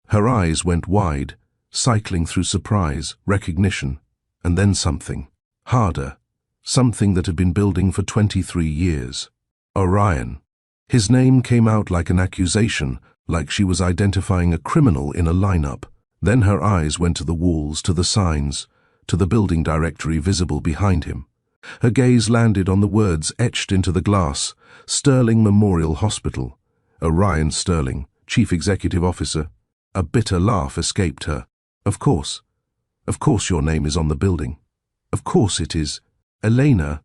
Her eyes went wide, cycling through surprise, recognition, and then something harder, something that had been building for 23 years. Orion. His name came out like an accusation, like she was identifying a criminal in a lineup. Then her eyes went to the walls, to the signs, to the building directory visible behind him. Her gaze landed on the words etched into the glass, Sterling Memorial Hospital. Orion Sterling, Chief Executive Officer. A bitter laugh escaped her. Of course your name is on the building. Of course it is. Elena,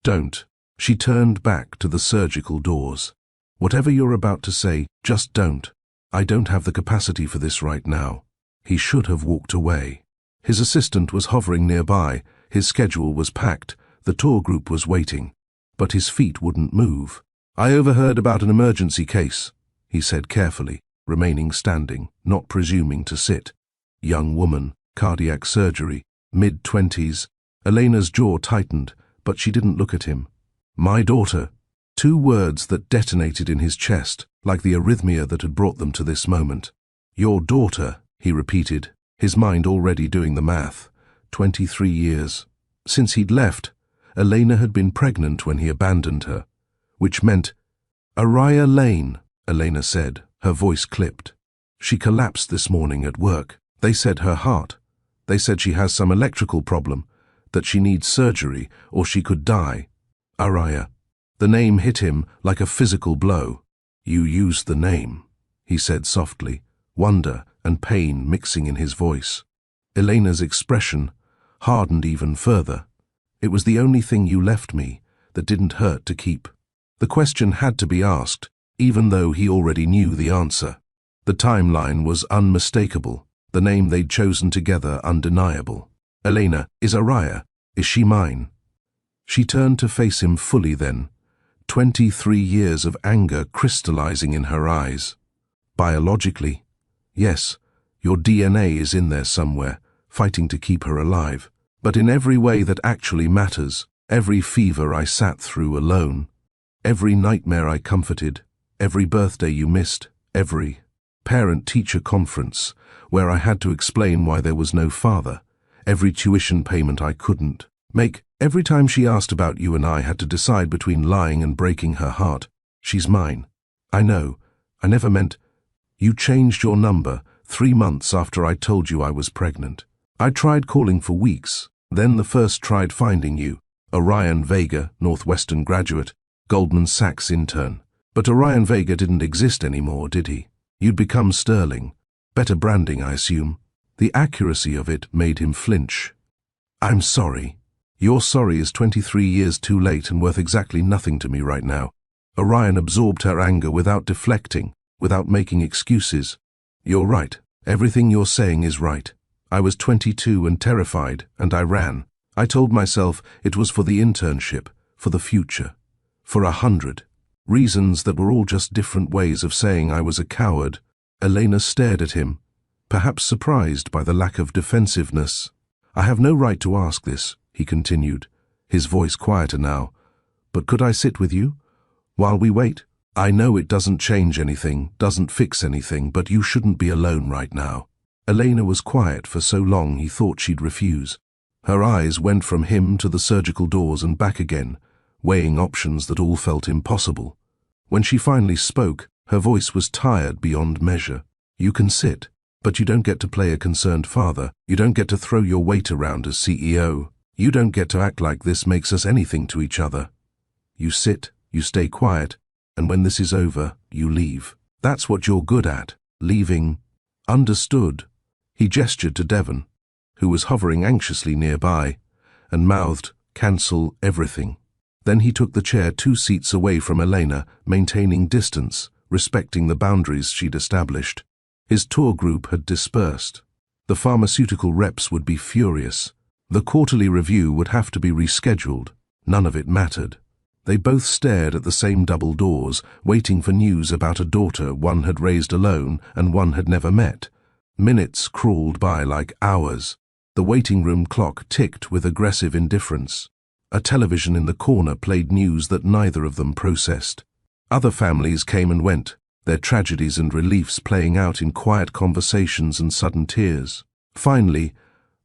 don't. She turned back to the surgical doors. Whatever you're about to say, just don't. I don't have the capacity for this right now. He should have walked away. His assistant was hovering nearby. His schedule was packed. The tour group was waiting. But his feet wouldn't move. I overheard about an emergency case, he said carefully, remaining standing, not presuming to sit. Young woman, cardiac surgery, mid-20s. Elena's jaw tightened, but she didn't look at him. My daughter. 2 words that detonated in his chest, like the arrhythmia that had brought them to this moment. Your daughter, he repeated, his mind already doing the math. 23 years. Since he'd left, Elena had been pregnant when he abandoned her, which meant, Araya Lane, Elena said, her voice clipped. She collapsed this morning at work. They said her heart. They said she has some electrical problem, that she needs surgery or she could die. Araya. The name hit him like a physical blow. You used the name, he said softly, wonder and pain mixing in his voice. Elena's expression hardened even further. It was the only thing you left me that didn't hurt to keep. The question had to be asked, even though he already knew the answer. The timeline was unmistakable, the name they'd chosen together undeniable. Elena, is Araya, is she mine? She turned to face him fully then, 23 years of anger crystallizing in her eyes. Biologically, yes, your DNA is in there somewhere, fighting to keep her alive. But in every way that actually matters, every fever I sat through alone, every nightmare I comforted, every birthday you missed, every parent-teacher conference where I had to explain why there was no father, every tuition payment I couldn't make, every time she asked about you and I had to decide between lying and breaking her heart. She's mine. I know. I never meant. You changed your number 3 months after I told you I was pregnant. I tried calling for weeks, then the first tried finding you. Orion Vega, Northwestern graduate, Goldman Sachs intern. But Orion Vega didn't exist anymore, did he? You'd become Sterling. Better branding, I assume. The accuracy of it made him flinch. I'm sorry. Your sorry is 23 years too late and worth exactly nothing to me right now. Orion absorbed her anger without deflecting, without making excuses. You're right. Everything you're saying is right. I was 22 and terrified, and I ran. I told myself it was for the internship, for the future, for 100 reasons that were all just different ways of saying I was a coward. Elena stared at him, perhaps surprised by the lack of defensiveness. I have no right to ask this, he continued, his voice quieter now. But could I sit with you while we wait? I know it doesn't change anything, doesn't fix anything, but you shouldn't be alone right now. Elena was quiet for so long he thought she'd refuse. Her eyes went from him to the surgical doors and back again, weighing options that all felt impossible. When she finally spoke, her voice was tired beyond measure. You can sit, but you don't get to play a concerned father. You don't get to throw your weight around as CEO. You don't get to act like this makes us anything to each other. You sit, you stay quiet, and when this is over, you leave. That's what you're good at, leaving. Understood. He gestured to Devon, who was hovering anxiously nearby, and mouthed, cancel everything. Then he took the chair 2 seats away from Elena, maintaining distance, respecting the boundaries she'd established. His tour group had dispersed. The pharmaceutical reps would be furious. The quarterly review would have to be rescheduled. None of it mattered. They both stared at the same double doors, waiting for news about a daughter one had raised alone and one had never met. Minutes crawled by like hours. The waiting room clock ticked with aggressive indifference. A television in the corner played news that neither of them processed. Other families came and went, their tragedies and reliefs playing out in quiet conversations and sudden tears. Finally,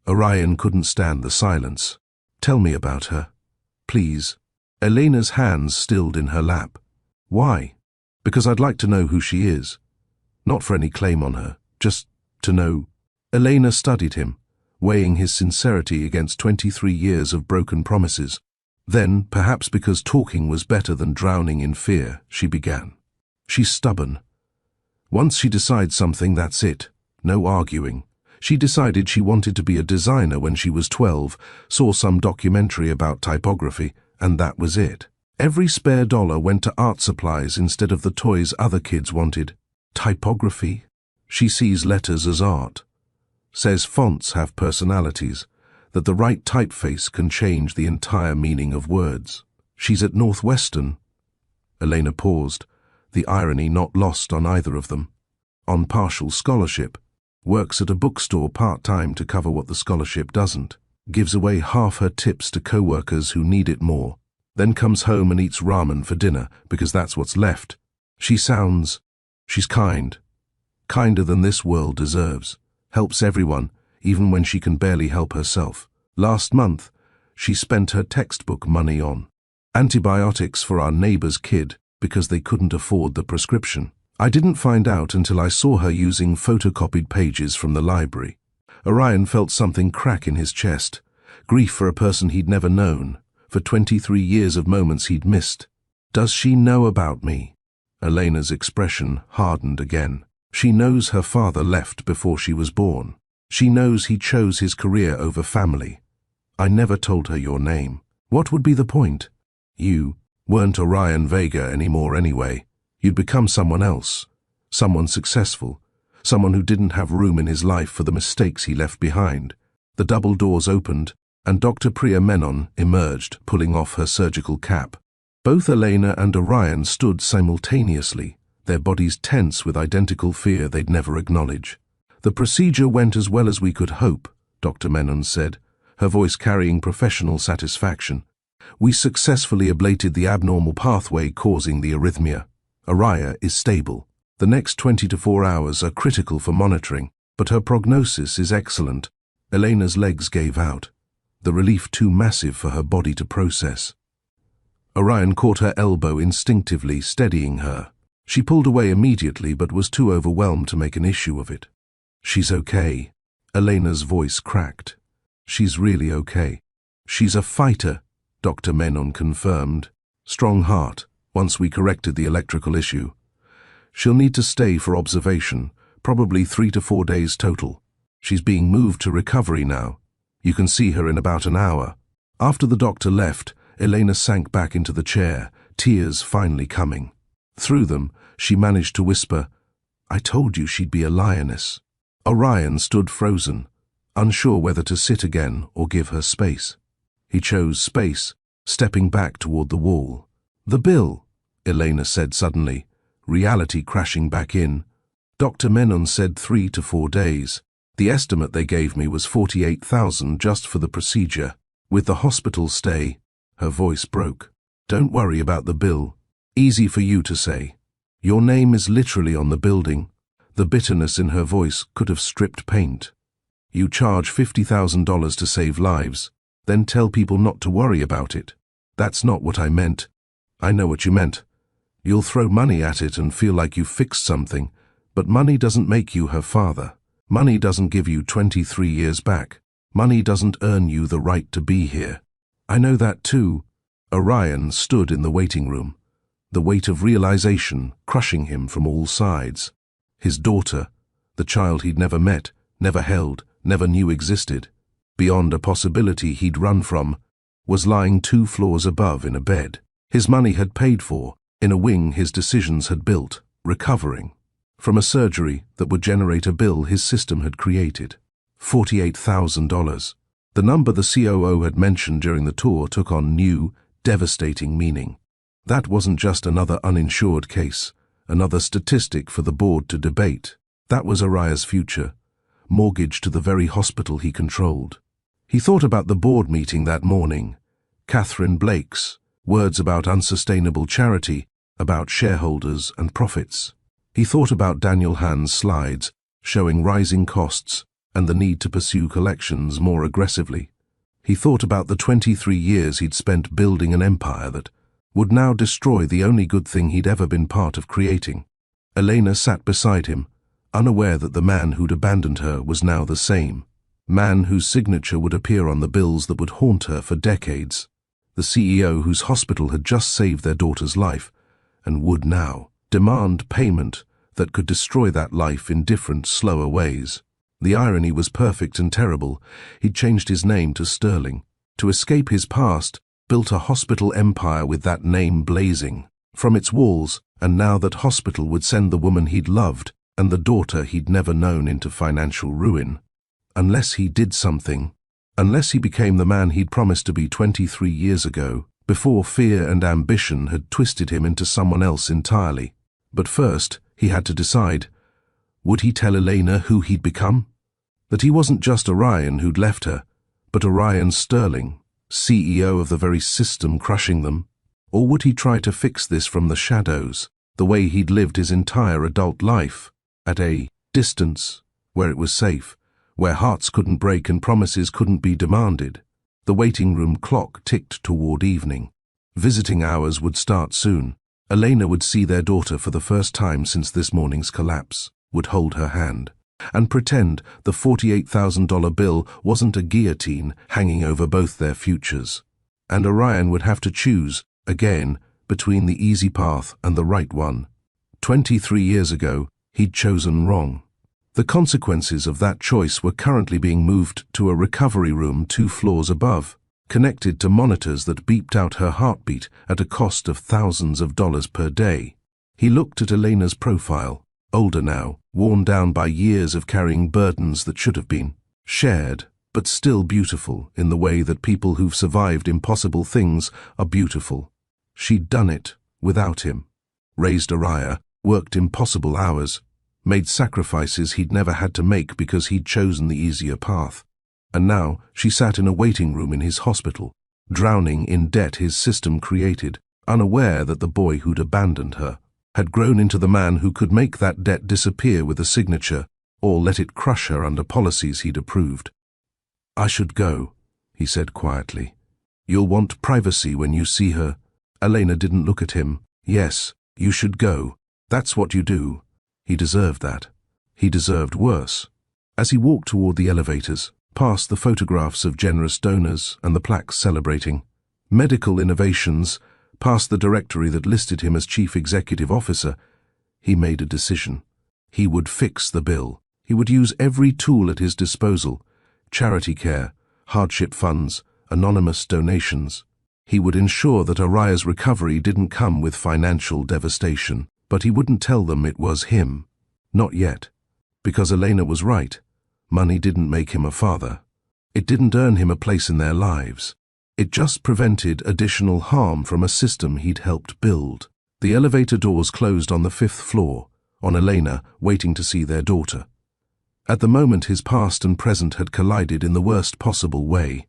Orion couldn't stand the silence. Tell me about her, please. Elena's hands stilled in her lap. Why? Because I'd like to know who she is. Not for any claim on her, just to know. Elena studied him, weighing his sincerity against 23 years of broken promises. Then, perhaps because talking was better than drowning in fear, she began. She's stubborn. Once she decides something, that's it. No arguing. She decided she wanted to be a designer when she was 12, saw some documentary about typography, and that was it. Every spare dollar went to art supplies instead of the toys other kids wanted. Typography? She sees letters as art. Says fonts have personalities, that the right typeface can change the entire meaning of words. She's at Northwestern. Elena paused, the irony not lost on either of them. On partial scholarship, works at a bookstore part-time to cover what the scholarship doesn't, gives away half her tips to co-workers who need it more, then comes home and eats ramen for dinner because that's what's left. She's kind. Kinder than this world deserves. Helps everyone, even when she can barely help herself. Last month, she spent her textbook money on antibiotics for our neighbor's kid because they couldn't afford the prescription. I didn't find out until I saw her using photocopied pages from the library. Orion felt something crack in his chest. Grief for a person he'd never known, for 23 years of moments he'd missed. Does she know about me? Elena's expression hardened again. She knows her father left before she was born. She knows he chose his career over family. I never told her your name. What would be the point? You weren't Orion Vega anymore anyway. You'd become someone else. Someone successful. Someone who didn't have room in his life for the mistakes he left behind. The double doors opened, and Dr. Priya Menon emerged, pulling off her surgical cap. Both Elena and Orion stood simultaneously, their bodies tense with identical fear they'd never acknowledge. The procedure went as well as we could hope, Dr. Menon said, her voice carrying professional satisfaction. We successfully ablated the abnormal pathway causing the arrhythmia. Araya is stable. The next 24 hours are critical for monitoring, but her prognosis is excellent. Elena's legs gave out, the relief too massive for her body to process. Orion caught her elbow instinctively, steadying her. She pulled away immediately but was too overwhelmed to make an issue of it. She's okay. Elena's voice cracked. She's really okay. She's a fighter, Dr. Menon confirmed. Strong heart, once we corrected the electrical issue. She'll need to stay for observation, probably 3 to 4 days total. She's being moved to recovery now. You can see her in about an hour. After the doctor left, Elena sank back into the chair, tears finally coming. Through them, she managed to whisper, I told you she'd be a lioness. Orion stood frozen, unsure whether to sit again or give her space. He chose space, stepping back toward the wall. The bill, Elena said suddenly, reality crashing back in. Dr. Menon said 3 to 4 days. The estimate they gave me was $48,000 just for the procedure. With the hospital stay, her voice broke. Don't worry about the bill. Easy for you to say. Your name is literally on the building. The bitterness in her voice could have stripped paint. You charge $50,000 to save lives, then tell people not to worry about it. That's not what I meant. I know what you meant. You'll throw money at it and feel like you fixed something, but money doesn't make you her father. Money doesn't give you 23 years back. Money doesn't earn you the right to be here. I know that too. Orion stood in the waiting room, the weight of realization crushing him from all sides. His daughter, the child he'd never met, never held, never knew existed, beyond a possibility he'd run from, was lying 2 floors above in a bed. His money had paid for, in a wing his decisions had built, recovering from a surgery that would generate a bill his system had created. $48,000. The number the COO had mentioned during the tour took on new, devastating meaning. That wasn't just another uninsured case, another statistic for the board to debate. That was Araya's future, mortgaged to the very hospital he controlled. He thought about the board meeting that morning, Catherine Blake's, words about unsustainable charity, about shareholders and profits. He thought about Daniel Han's slides, showing rising costs and the need to pursue collections more aggressively. He thought about the 23 years he'd spent building an empire that would now destroy the only good thing he'd ever been part of creating. Elena sat beside him, unaware that the man who'd abandoned her was now the same, man whose signature would appear on the bills that would haunt her for decades. the CEO whose hospital had just saved their daughter's life, and would now demand payment that could destroy that life in different, slower ways. The irony was perfect and terrible. He'd changed his name to Sterling. To escape his past, built a hospital empire with that name blazing from its walls, and now that hospital would send the woman he'd loved and the daughter he'd never known into financial ruin. Unless he did something, unless he became the man he'd promised to be 23 years ago, before fear and ambition had twisted him into someone else entirely. But first, he had to decide, would he tell Elena who he'd become? That he wasn't just Orion who'd left her, but Orion Sterling, CEO of the very system crushing them? Or would he try to fix this from the shadows, the way he'd lived his entire adult life, at a distance, where it was safe, where hearts couldn't break and promises couldn't be demanded? The waiting room clock ticked toward evening. Visiting hours would start soon. Elena would see their daughter for the first time since this morning's collapse, would hold her hand, and pretend the $48,000 bill wasn't a guillotine hanging over both their futures. And Orion would have to choose, again, between the easy path and the right one. 23 years ago, he'd chosen wrong. The consequences of that choice were currently being moved to a recovery room 2 floors above, connected to monitors that beeped out her heartbeat at a cost of thousands of dollars per day. He looked at Elena's profile, older now, worn down by years of carrying burdens that should have been shared, but still beautiful in the way that people who've survived impossible things are beautiful. She'd done it without him. Raised Araya, worked impossible hours, made sacrifices he'd never had to make because he'd chosen the easier path. And now she sat in a waiting room in his hospital, drowning in debt his system created, unaware that the boy who'd abandoned her had grown into the man who could make that debt disappear with a signature, or let it crush her under policies he'd approved. "I should go," he said quietly. "You'll want privacy when you see her." Elena didn't look at him. "Yes, you should go. That's what you do." He deserved that. He deserved worse. As he walked toward the elevators, past the photographs of generous donors and the plaques celebrating medical innovations, past the directory that listed him as chief executive officer, he made a decision. He would fix the bill. He would use every tool at his disposal: charity care, hardship funds, anonymous donations. He would ensure that Araya's recovery didn't come with financial devastation, but he wouldn't tell them it was him. Not yet. Because Elena was right. Money didn't make him a father. It didn't earn him a place in their lives. It just prevented additional harm from a system he'd helped build. The elevator doors closed on the 5th floor, on Elena waiting to see their daughter. At the moment, his past and present had collided in the worst possible way.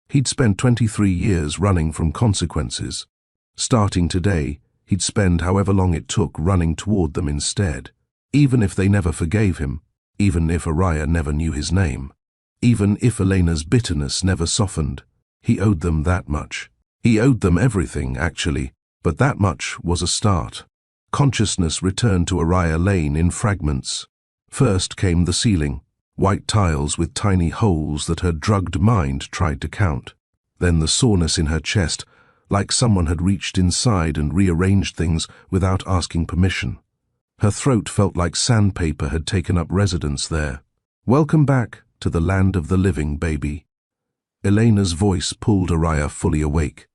He'd spent 23 years running from consequences. Starting today, he'd spend however long it took running toward them instead. Even if they never forgave him, even if Araya never knew his name, even if Elena's bitterness never softened, he owed them that much. He owed them everything, actually, but that much was a start. Consciousness returned to Araya Lane in fragments. First came the ceiling, white tiles with tiny holes that her drugged mind tried to count. Then the soreness in her chest, like someone had reached inside and rearranged things without asking permission. Her throat felt like sandpaper had taken up residence there. "Welcome back to the land of the living, baby." Elena's voice pulled Araya fully awake.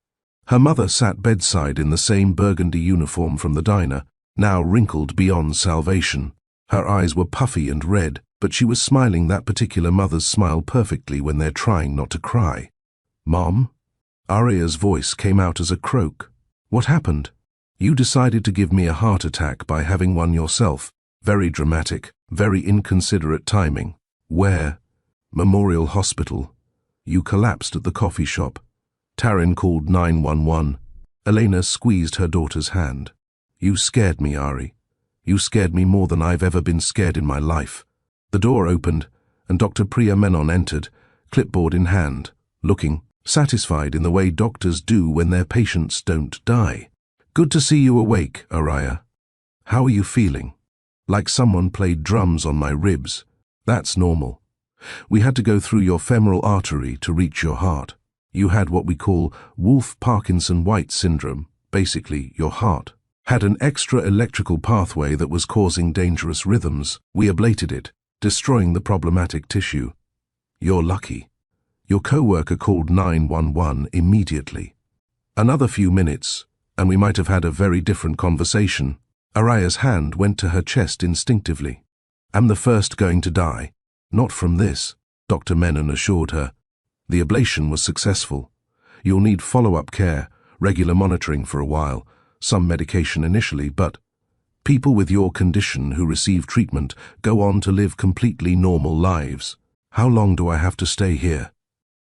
Her mother sat bedside in the same burgundy uniform from the diner, now wrinkled beyond salvation. Her eyes were puffy and red, but she was smiling that particular mother's smile perfectly when they're trying not to cry. "Mom?" Araya's voice came out as a croak. "What happened? You decided to give me a heart attack by having one yourself. Very dramatic, very inconsiderate timing. Where?" "Memorial Hospital. You collapsed at the coffee shop. Taryn called 911. Elena squeezed her daughter's hand. "You scared me, Ari. You scared me more than I've ever been scared in my life." The door opened, and Dr. Priya Menon entered, clipboard in hand, looking satisfied in the way doctors do when their patients don't die. "Good to see you awake, Araya. How are you feeling?" "Like someone played drums on my ribs. That's normal. We had to go through your femoral artery to reach your heart. You had what we call Wolff-Parkinson-White syndrome. Basically, your heart had an extra electrical pathway that was causing dangerous rhythms. We ablated it, destroying the problematic tissue. You're lucky. Your co-worker called 911 immediately. Another few minutes, and we might have had a very different conversation. Araya's hand went to her chest instinctively. I'm the first going to die. Not from this, Dr. Menon assured her. The ablation was successful. You'll need follow-up care, regular monitoring for a while, some medication initially, but people with your condition who receive treatment go on to live completely normal lives. How long do I have to stay here?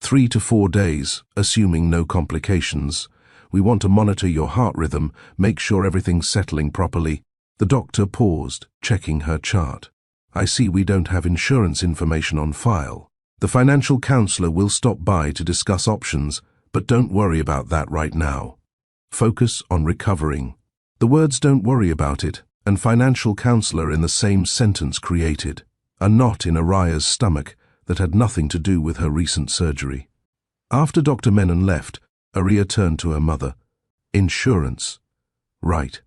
3 to 4 days, assuming no complications. We want to monitor your heart rhythm, make sure everything's settling properly. The doctor paused, checking her chart. I see we don't have insurance information on file. The financial counselor will stop by to discuss options, but don't worry about that right now. Focus on recovering. The words "don't worry about it" and financial counselor in the same sentence created a knot in Araya's stomach that had nothing to do with her recent surgery. After Dr. Menon left, Araya turned to her mother. Insurance. Right.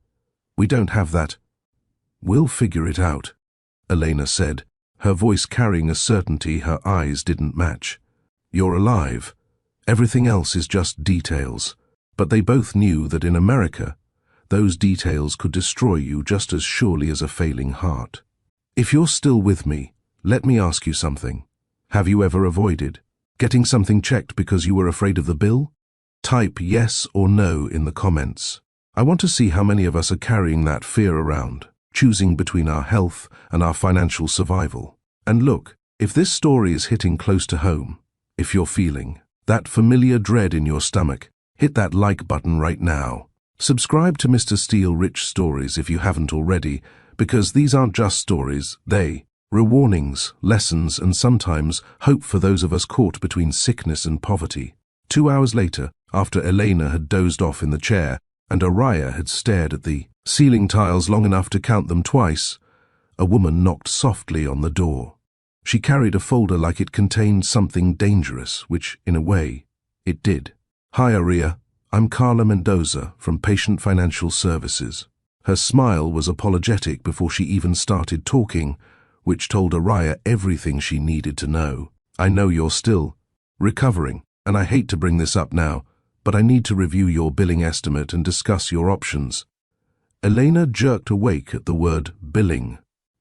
We don't have that. We'll figure it out, Elena said, her voice carrying a certainty her eyes didn't match. You're alive. Everything else is just details. But they both knew that in America, those details could destroy you just as surely as a failing heart. If you're still with me, let me ask you something. Have you ever avoided getting something checked because you were afraid of the bill? Type yes or no in the comments. I want to see how many of us are carrying that fear around, choosing between our health and our financial survival. And look, if this story is hitting close to home, if you're feeling that familiar dread in your stomach, hit that like button right now. Subscribe to Mr. Steele Rich Stories if you haven't already, because these aren't just stories, they're warnings, lessons, and sometimes hope for those of us caught between sickness and poverty. 2 hours later, after Elena had dozed off in the chair and Araya had stared at the ceiling tiles long enough to count them twice, a woman knocked softly on the door. She carried a folder like it contained something dangerous, which, in a way, it did. Hi, Araya. I'm Carla Mendoza from Patient Financial Services. Her smile was apologetic before she even started talking, which told Araya everything she needed to know. I know you're still recovering, and I hate to bring this up now, but I need to review your billing estimate and discuss your options. Elena jerked awake at the word billing.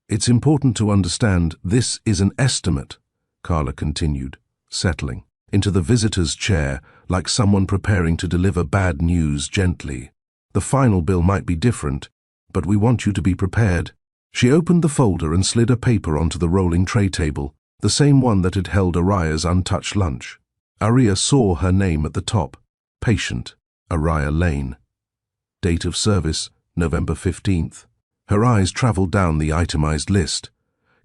It's important to understand this is an estimate, Carla continued, settling into the visitor's chair like someone preparing to deliver bad news gently. The final bill might be different, but we want you to be prepared. She opened the folder and slid a paper onto the rolling tray table, the same one that had held Araya's untouched lunch. Araya saw her name at the top. Patient, Araya Lane. Date of service, November 15th. Her eyes traveled down the itemized list.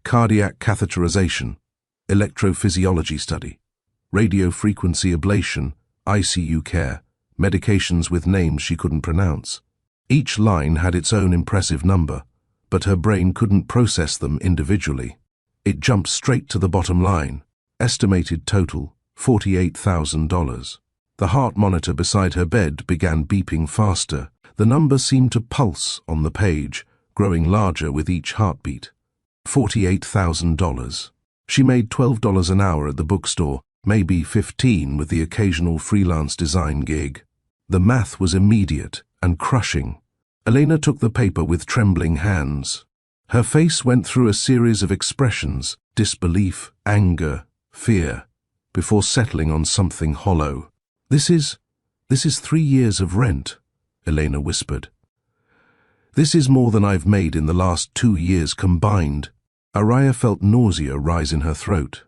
Cardiac catheterization, electrophysiology study, radiofrequency ablation, ICU care, medications with names she couldn't pronounce. Each line had its own impressive number, but her brain couldn't process them individually. It jumped straight to the bottom line. Estimated total, $48,000. The heart monitor beside her bed began beeping faster. The number seemed to pulse on the page, growing larger with each heartbeat. $48,000. She made $12 an hour at the bookstore, maybe $15 with the occasional freelance design gig. The math was immediate and crushing. Elena took the paper with trembling hands. Her face went through a series of expressions, disbelief, anger, fear, before settling on something hollow. This is 3 years of rent, Elena whispered. This is more than I've made in the last 2 years combined. Araya felt nausea rise in her throat.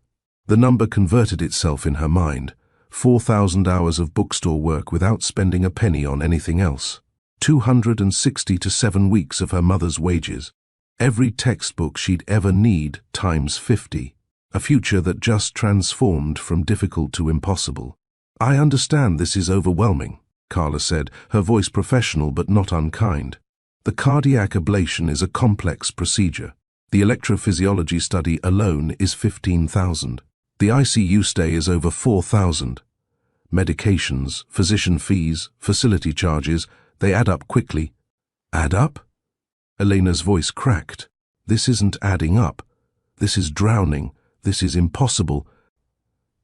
The number converted itself in her mind. 4,000 hours of bookstore work without spending a penny on anything else. 260 to 7 weeks of her mother's wages. Every textbook she'd ever need times 50. A future that just transformed from difficult to impossible. I understand this is overwhelming, Carla said, her voice professional but not unkind. The cardiac ablation is a complex procedure. The electrophysiology study alone is $15,000. The ICU stay is over $4,000. medications, physician fees, facility charges, they add up quickly. Add up? Elena's voice cracked. This isn't adding up. This is drowning. This is impossible.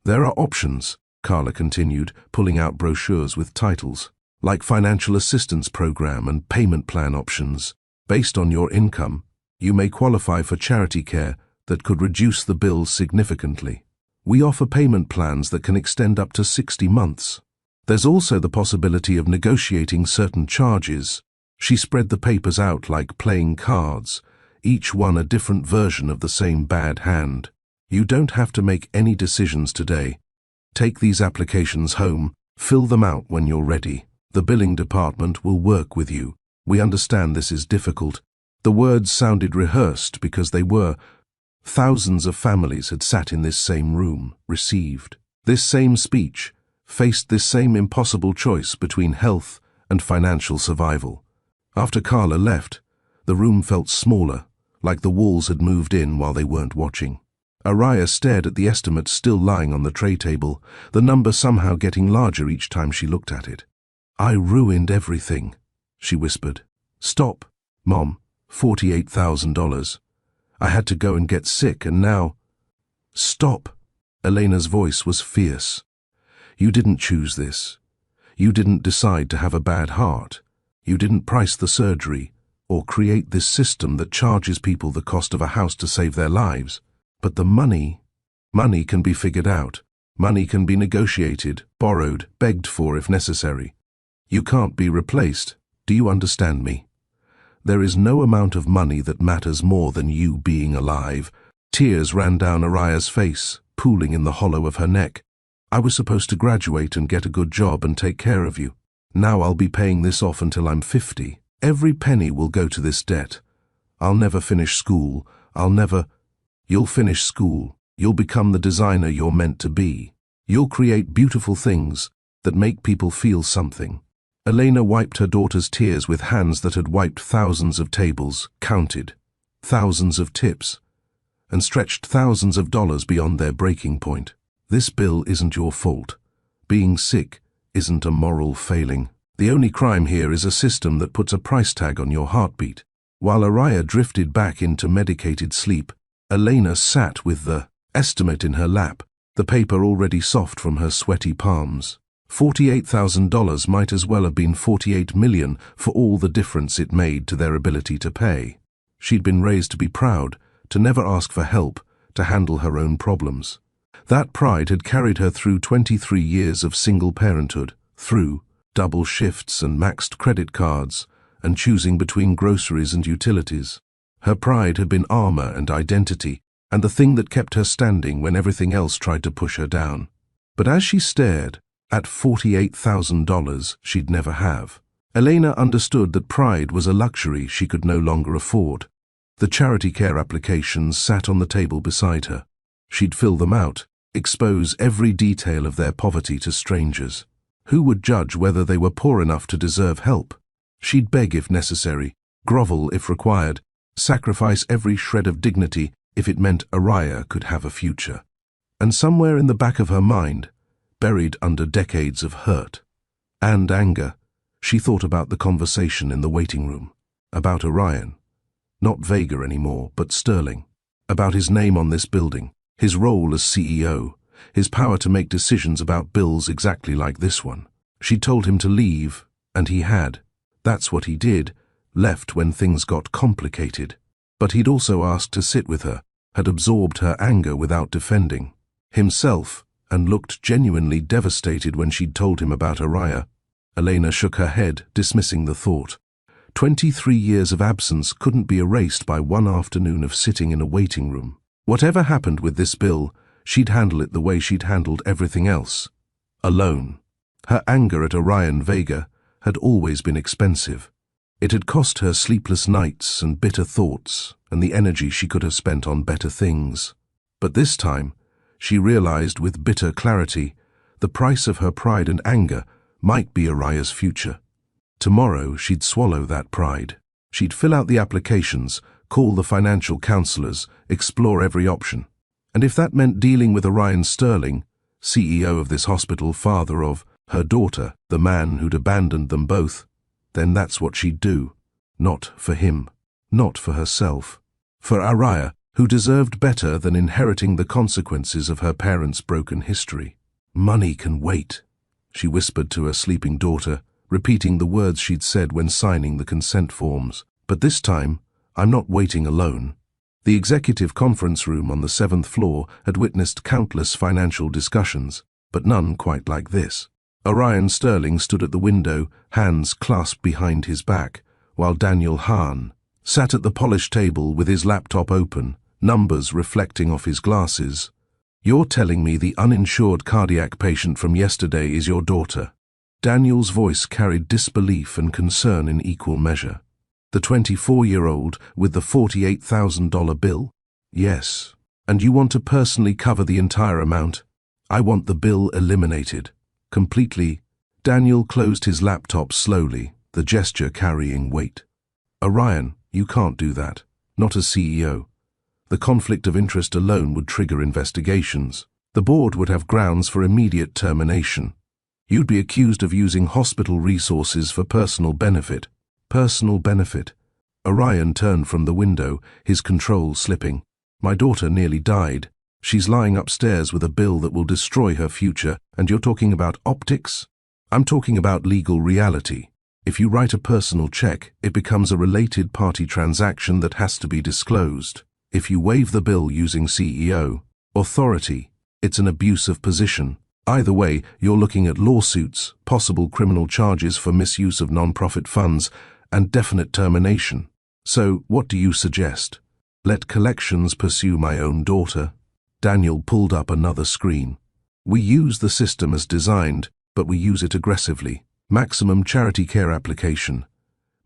There are options, Carla continued, pulling out brochures with titles, like financial assistance program and payment plan options. Based on your income, you may qualify for charity care that could reduce the bills significantly. We offer payment plans that can extend up to 60 months. There's also the possibility of negotiating certain charges. She spread the papers out like playing cards, each one a different version of the same bad hand. You don't have to make any decisions today. Take these applications home, fill them out when you're ready. The billing department will work with you. We understand this is difficult. The words sounded rehearsed because they were. Thousands of families had sat in this same room, received this same speech, faced this same impossible choice between health and financial survival. After Carla left, the room felt smaller, like the walls had moved in while they weren't watching. Araya stared at the estimate still lying on the tray table, the number somehow getting larger each time she looked at it. I ruined everything, she whispered. Stop, Mom, $48,000. I had to go and get sick and now… Stop! Elena's voice was fierce. You didn't choose this. You didn't decide to have a bad heart. You didn't price the surgery or create this system that charges people the cost of a house to save their lives. But the money can be figured out. Money can be negotiated, borrowed, begged for if necessary. You can't be replaced. Do you understand me? There is no amount of money that matters more than you being alive. Tears ran down Araya's face, pooling in the hollow of her neck. I was supposed to graduate and get a good job and take care of you. Now I'll be paying this off until I'm 50. Every penny will go to this debt. I'll never finish school. You'll finish school. You'll become the designer you're meant to be. You'll create beautiful things that make people feel something. Elena wiped her daughter's tears with hands that had wiped thousands of tables, counted thousands of tips, and stretched thousands of dollars beyond their breaking point. This bill isn't your fault. Being sick isn't a moral failing. The only crime here is a system that puts a price tag on your heartbeat. While Araya drifted back into medicated sleep, Elena sat with the estimate in her lap, the paper already soft from her sweaty palms. $48,000 might as well have been $48 million for all the difference it made to their ability to pay. She'd been raised to be proud, to never ask for help, to handle her own problems. That pride had carried her through 23 years of single parenthood, through double shifts and maxed credit cards, and choosing between groceries and utilities. Her pride had been armor and identity, and the thing that kept her standing when everything else tried to push her down. But as she stared at $48,000 she'd never have, Elena understood that pride was a luxury she could no longer afford. The charity care applications sat on the table beside her. She'd fill them out, expose every detail of their poverty to strangers. Who would judge whether they were poor enough to deserve help? She'd beg if necessary, grovel if required, sacrifice every shred of dignity if it meant Araya could have a future. And somewhere in the back of her mind, buried under decades of hurt and anger, she thought about the conversation in the waiting room, about Orion, not Vega anymore, but Sterling, about his name on this building, his role as CEO, his power to make decisions about bills exactly like this one. She'd told him to leave, and he had. That's what he did, left when things got complicated. But he'd also asked to sit with her, had absorbed her anger without defending himself, and looked genuinely devastated when she'd told him about Araya. Elena shook her head, dismissing the thought. 23 years of absence couldn't be erased by one afternoon of sitting in a waiting room. Whatever happened with this bill, she'd handle it the way she'd handled everything else. Alone. Her anger at Orion Vega had always been expensive. It had cost her sleepless nights and bitter thoughts and the energy she could have spent on better things. But this time, she realized with bitter clarity, the price of her pride and anger might be Araya's future. Tomorrow she'd swallow that pride. She'd fill out the applications, call the financial counselors, explore every option. And if that meant dealing with Orion Sterling, CEO of this hospital, father of her daughter, the man who'd abandoned them both, then that's what she'd do. Not for him, not for herself. For Araya, who deserved better than inheriting the consequences of her parents' broken history. Money can wait, she whispered to her sleeping daughter, repeating the words she'd said when signing the consent forms. But this time, I'm not waiting alone. The executive conference room on the 7th floor had witnessed countless financial discussions, but none quite like this. Orion Sterling stood at the window, hands clasped behind his back, while Daniel Hahn sat at the polished table with his laptop open, numbers reflecting off his glasses. You're telling me the uninsured cardiac patient from yesterday is your daughter? Daniel's voice carried disbelief and concern in equal measure. The 24-year-old with the $48,000 bill? Yes. And you want to personally cover the entire amount? I want the bill eliminated. Completely. Daniel closed his laptop slowly, the gesture carrying weight. Orion, you can't do that. Not as CEO. The conflict of interest alone would trigger investigations. The board would have grounds for immediate termination. You'd be accused of using hospital resources for personal benefit. Personal benefit. Orion turned from the window, his control slipping. My daughter nearly died. She's lying upstairs with a bill that will destroy her future, and you're talking about optics? I'm talking about legal reality. If you write a personal check, it becomes a related party transaction that has to be disclosed. If you waive the bill using CEO authority, it's an abuse of position. Either way, you're looking at lawsuits, possible criminal charges for misuse of non-profit funds, and definite termination. So, what do you suggest? Let collections pursue my own daughter? Daniel pulled up another screen. We use the system as designed, but we use it aggressively. Maximum charity care application.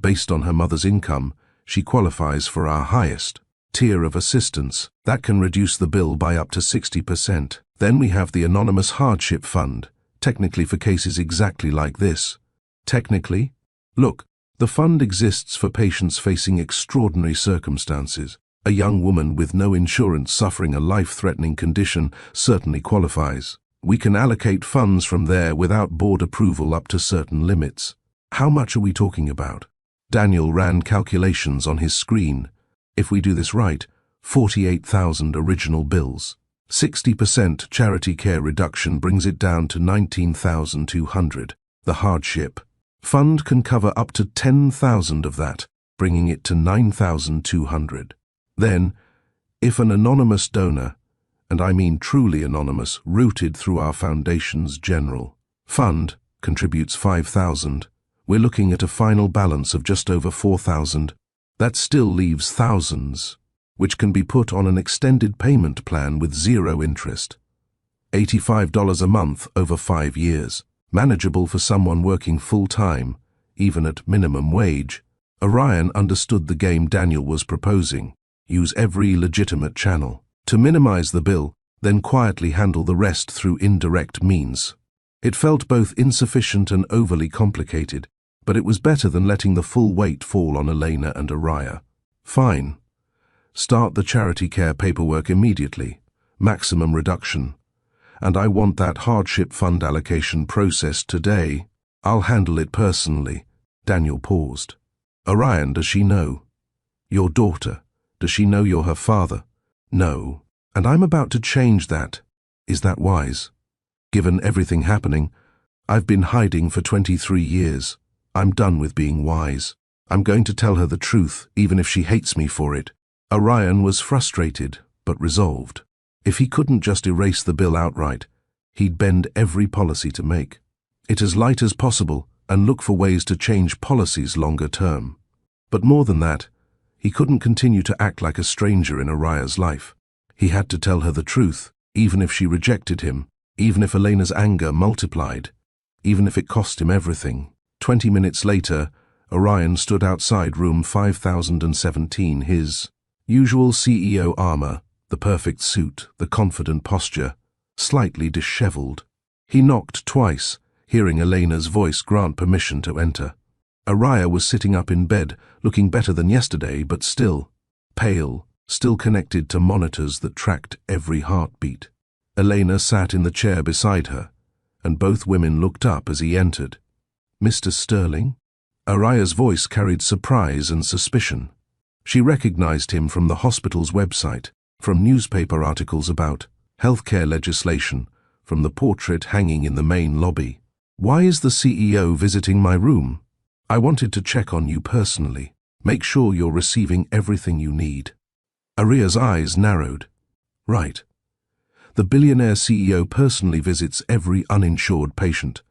Based on her mother's income, she qualifies for our highest tier of assistance. That can reduce the bill by up to 60%. Then we have the Anonymous Hardship Fund, technically for cases exactly like this. Technically? Look, the fund exists for patients facing extraordinary circumstances. A young woman with no insurance suffering a life-threatening condition certainly qualifies. We can allocate funds from there without board approval up to certain limits. How much are we talking about? Daniel ran calculations on his screen. If we do this right, 48,000 original bills. 60% charity care reduction brings it down to 19,200. The hardship fund can cover up to 10,000 of that, bringing it to 9,200. Then, if an anonymous donor, and I mean truly anonymous, routed through our foundation's general fund, contributes 5,000, we're looking at a final balance of just over 4,000. That still leaves thousands, which can be put on an extended payment plan with zero interest. $85 a month over 5 years. Manageable for someone working full-time, even at minimum wage. Orion understood the game Daniel was proposing. Use every legitimate channel to minimize the bill, then quietly handle the rest through indirect means. It felt both insufficient and overly complicated, but it was better than letting the full weight fall on Elena and Araya. Fine. Start the charity care paperwork immediately. Maximum reduction. And I want that hardship fund allocation processed today. I'll handle it personally. Daniel paused. Orion, does she know? Your daughter. Does she know you're her father? No. And I'm about to change that. Is that wise? Given everything happening, I've been hiding for 23 years. I'm done with being wise. I'm going to tell her the truth, even if she hates me for it. Orion was frustrated, but resolved. If he couldn't just erase the bill outright, he'd bend every policy to make it as light as possible and look for ways to change policies longer term. But more than that, he couldn't continue to act like a stranger in Araya's life. He had to tell her the truth, even if she rejected him, even if Elena's anger multiplied, even if it cost him everything. 20 minutes later, Orion stood outside room 5017, his usual CEO armor, the perfect suit, the confident posture, slightly disheveled. He knocked twice, hearing Elena's voice grant permission to enter. Araya was sitting up in bed, looking better than yesterday, but still pale, still connected to monitors that tracked every heartbeat. Elena sat in the chair beside her, and both women looked up as he entered. "Mr. Sterling?" Araya's voice carried surprise and suspicion. She recognized him from the hospital's website, from newspaper articles about healthcare legislation, from the portrait hanging in the main lobby. "Why is the CEO visiting my room? I wanted to check on you personally, make sure you're receiving everything you need." Araya's eyes narrowed. "Right. The billionaire CEO personally visits every uninsured patient.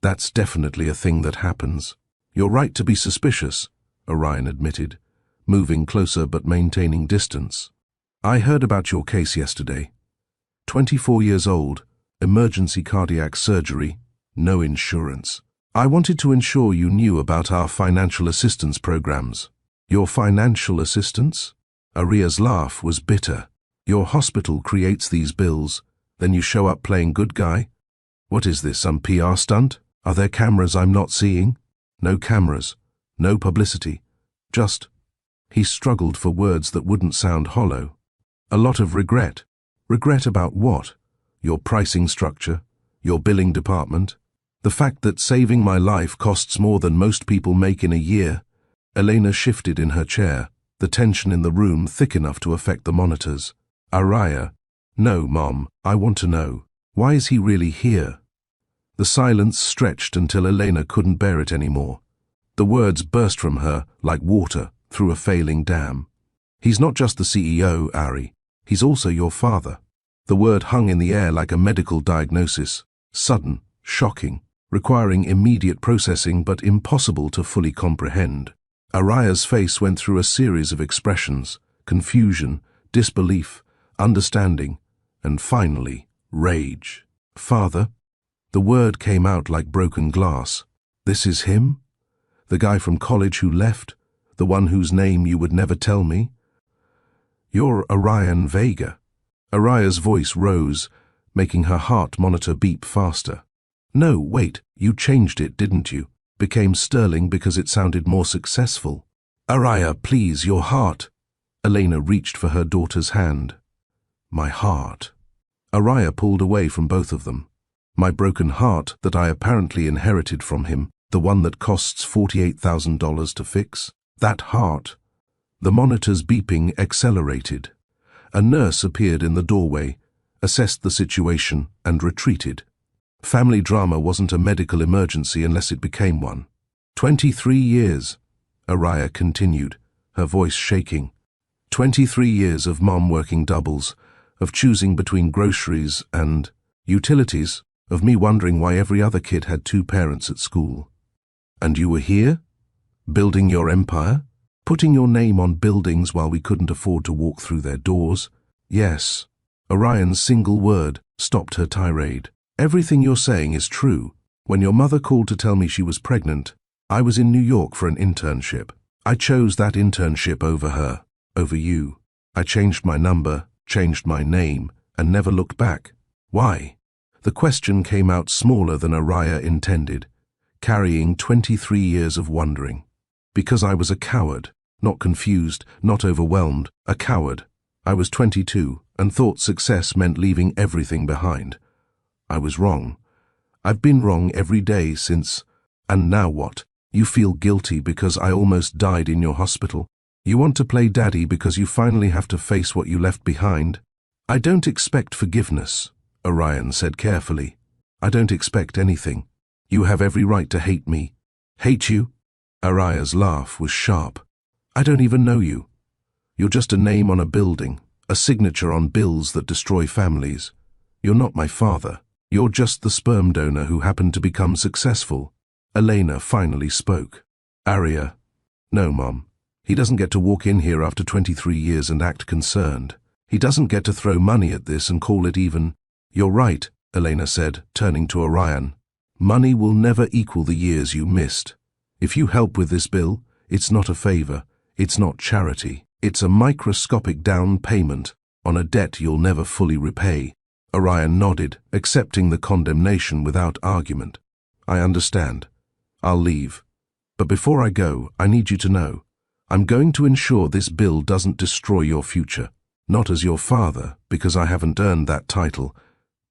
That's definitely a thing that happens. You're right to be suspicious," Orion admitted, moving closer but maintaining distance. "I heard about your case yesterday. 24 years old, emergency cardiac surgery, no insurance. I wanted to ensure you knew about our financial assistance programs." "Your financial assistance?" Araya's laugh was bitter. "Your hospital creates these bills, then you show up playing good guy? What is this, some PR stunt? Are there cameras I'm not seeing?" "No cameras, no publicity, just—" He struggled for words that wouldn't sound hollow. "A lot of regret." "Regret about what? Your pricing structure? Your billing department? The fact that saving my life costs more than most people make in a year?" Elena shifted in her chair, the tension in the room thick enough to affect the monitors. "Araya, no, Mom, I want to know. Why is he really here?" The silence stretched until Elena couldn't bear it anymore. The words burst from her like water through a failing dam. "He's not just the CEO, Ari. He's also your father." The word hung in the air like a medical diagnosis, sudden, shocking, requiring immediate processing but impossible to fully comprehend. Araya's face went through a series of expressions: confusion, disbelief, understanding, and finally, rage. "Father?" The word came out like broken glass. "This is him? The guy from college who left? The one whose name you would never tell me? You're Orion Vega." Araya's voice rose, making her heart monitor beep faster. "No, wait, you changed it, didn't you? Became Sterling because it sounded more successful." "Araya, please, your heart." Elena reached for her daughter's hand. "My heart." Araya pulled away from both of them. "My broken heart that I apparently inherited from him, the one that costs $48,000 to fix? That heart." The monitor's beeping accelerated. A nurse appeared in the doorway, assessed the situation, and retreated. Family drama wasn't a medical emergency unless it became one. 23 years, Araya continued, her voice shaking. 23 years of Mom working doubles, of choosing between groceries and utilities, of me wondering why every other kid had two parents at school. And you were here? Building your empire? Putting your name on buildings while we couldn't afford to walk through their doors? Yes. Orion's single word stopped her tirade. Everything you're saying is true. When your mother called to tell me she was pregnant, I was in New York for an internship. I chose that internship over her, over you. I changed my number, changed my name, and never looked back. Why? The question came out smaller than Araya intended, carrying 23 years of wondering. Because I was a coward, not confused, not overwhelmed, a coward. I was 22 and thought success meant leaving everything behind. I was wrong. I've been wrong every day since. And now what? You feel guilty because I almost died in your hospital? You want to play daddy because you finally have to face what you left behind? I don't expect forgiveness, Orion said carefully. I don't expect anything. You have every right to hate me. Hate you? Araya's laugh was sharp. I don't even know you. You're just a name on a building, a signature on bills that destroy families. You're not my father. You're just the sperm donor who happened to become successful. Elena finally spoke. Arya, no, Mom. He doesn't get to walk in here after 23 years and act concerned. He doesn't get to throw money at this and call it even. You're right, Elena said, turning to Orion. Money will never equal the years you missed. If you help with this bill, it's not a favor, it's not charity. It's a microscopic down payment on a debt you'll never fully repay. Orion nodded, accepting the condemnation without argument. I understand. I'll leave. But before I go, I need you to know, I'm going to ensure this bill doesn't destroy your future. Not as your father, because I haven't earned that title,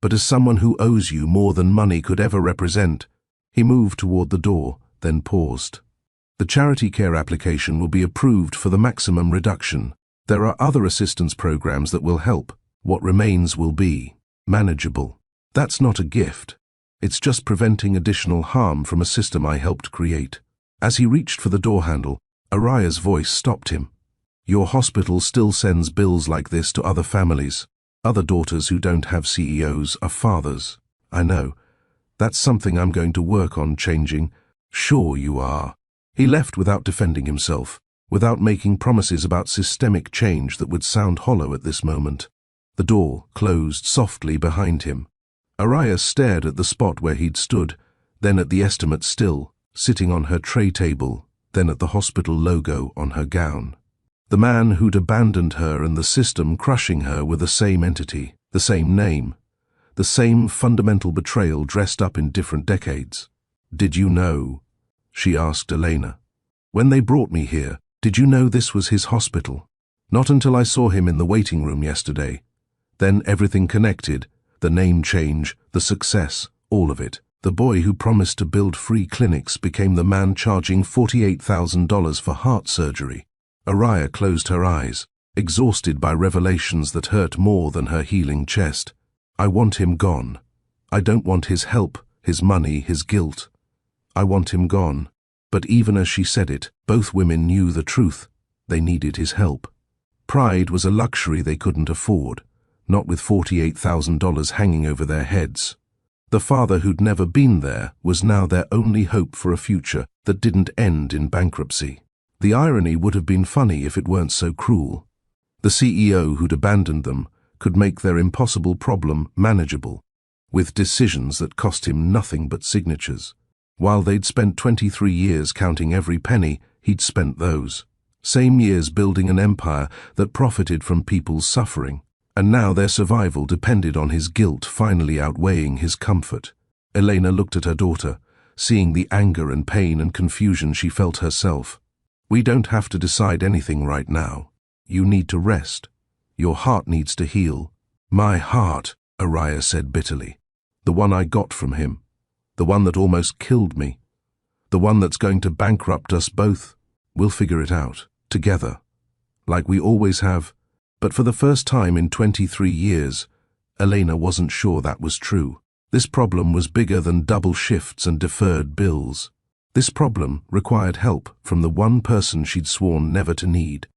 but as someone who owes you more than money could ever represent." He moved toward the door, then paused. "The charity care application will be approved for the maximum reduction. There are other assistance programs that will help. What remains will be manageable. That's not a gift. It's just preventing additional harm from a system I helped create." As he reached for the door handle, Araya's voice stopped him. "Your hospital still sends bills like this to other families. Other daughters who don't have CEOs are fathers. I know. That's something I'm going to work on changing." "Sure you are." He left without defending himself, without making promises about systemic change that would sound hollow at this moment. The door closed softly behind him. Araya stared at the spot where he'd stood, then at the estimate still, sitting on her tray table, then at the hospital logo on her gown. The man who'd abandoned her and the system crushing her were the same entity, the same name, the same fundamental betrayal dressed up in different decades. "Did you know?" she asked Elena. "When they brought me here, did you know this was his hospital?" "Not until I saw him in the waiting room yesterday. Then everything connected, the name change, the success, all of it. The boy who promised to build free clinics became the man charging $48,000 for heart surgery." Araya closed her eyes, exhausted by revelations that hurt more than her healing chest. "I want him gone. I don't want his help, his money, his guilt. I want him gone." But even as she said it, both women knew the truth. They needed his help. Pride was a luxury they couldn't afford, not with $48,000 hanging over their heads. The father who'd never been there was now their only hope for a future that didn't end in bankruptcy. The irony would have been funny if it weren't so cruel. The CEO who'd abandoned them could make their impossible problem manageable, with decisions that cost him nothing but signatures. While they'd spent 23 years counting every penny, he'd spent those same years building an empire that profited from people's suffering. And now their survival depended on his guilt finally outweighing his comfort. Elena looked at her daughter, seeing the anger and pain and confusion she felt herself. "We don't have to decide anything right now. You need to rest. Your heart needs to heal." "My heart," Araya said bitterly. "The one I got from him. The one that almost killed me. The one that's going to bankrupt us both. We'll figure it out, together. Like we always have." But for the first time in 23 years, Elena wasn't sure that was true. This problem was bigger than double shifts and deferred bills. This problem required help from the one person she'd sworn never to need.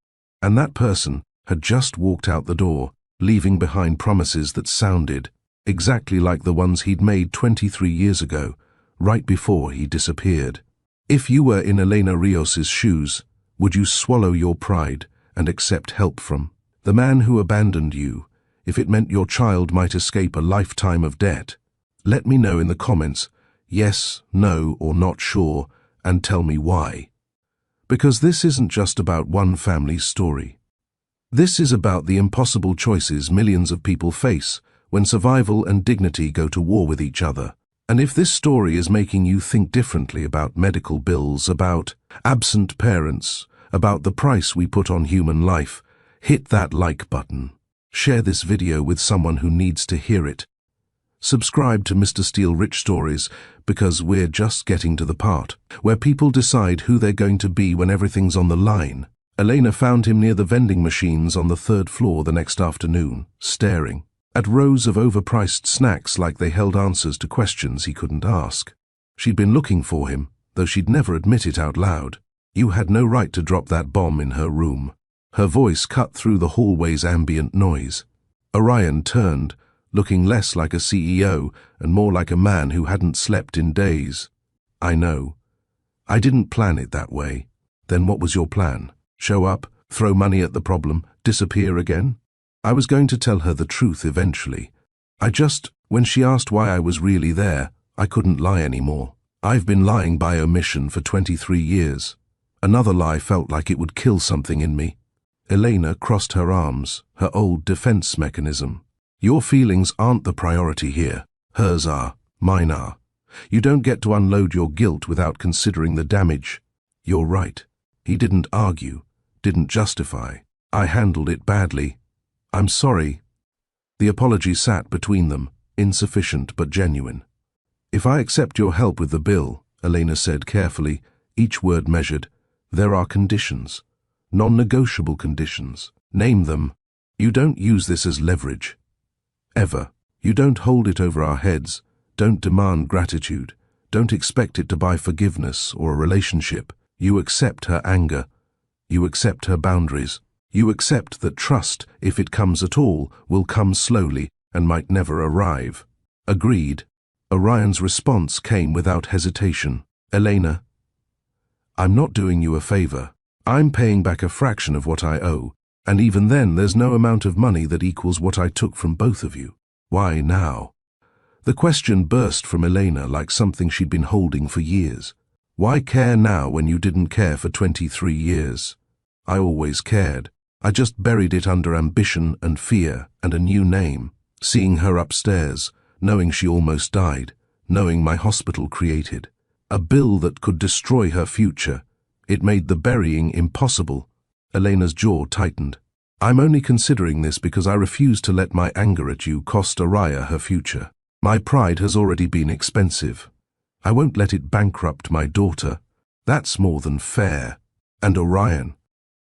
And that person had just walked out the door, leaving behind promises that sounded exactly like the ones he'd made 23 years ago, right before he disappeared. If you were in Elena Rios's shoes, would you swallow your pride and accept help from the man who abandoned you, if it meant your child might escape a lifetime of debt? Let me know in the comments, yes, no, or not sure, and tell me why. Because this isn't just about one family's story. This is about the impossible choices millions of people face when survival and dignity go to war with each other. And if this story is making you think differently about medical bills, about absent parents, about the price we put on human life, hit that like button. Share this video with someone who needs to hear it. Subscribe to Mr. Steele Rich Stories, because we're just getting to the part where people decide who they're going to be when everything's on the line. Elena found him near the vending machines on the 3rd floor the next afternoon, staring at rows of overpriced snacks like they held answers to questions he couldn't ask. She'd been looking for him, though she'd never admit it out loud. You had no right to drop that bomb in her room. Her voice cut through the hallway's ambient noise. Orion turned, looking less like a CEO and more like a man who hadn't slept in days. "I know. I didn't plan it that way." "Then what was your plan? Show up, throw money at the problem, disappear again?" "I was going to tell her the truth eventually. When she asked why I was really there, I couldn't lie anymore. I've been lying by omission for 23 years. Another lie felt like it would kill something in me." Elena crossed her arms, her old defense mechanism. "Your feelings aren't the priority here. Hers are. Mine are. You don't get to unload your guilt without considering the damage." "You're right." He didn't argue, didn't justify. "I handled it badly. I'm sorry. The apology sat between them, insufficient but genuine. If I accept your help with the bill, Elena said carefully, each word measured, there are conditions. Non-negotiable conditions. Name them. You don't use this as leverage. Ever. You don't hold it over our heads. Don't demand gratitude. Don't expect it to buy forgiveness or a relationship. You accept her anger. You accept her boundaries. You accept that trust, if it comes at all, will come slowly and might never arrive. Agreed. Orion's response came without hesitation. Elena, I'm not doing you a favor. I'm paying back a fraction of what I owe, and even then there's no amount of money that equals what I took from both of you. Why now? The question burst from Elena like something she'd been holding for years. Why care now when you didn't care for 23 years? I always cared. I just buried it under ambition and fear and a new name. Seeing her upstairs, knowing she almost died, knowing my hospital created a bill that could destroy her future. It made the burying impossible. Elena's jaw tightened. I'm only considering this because I refuse to let my anger at you cost Araya her future. My pride has already been expensive. I won't let it bankrupt my daughter. That's more than fair. And Orion,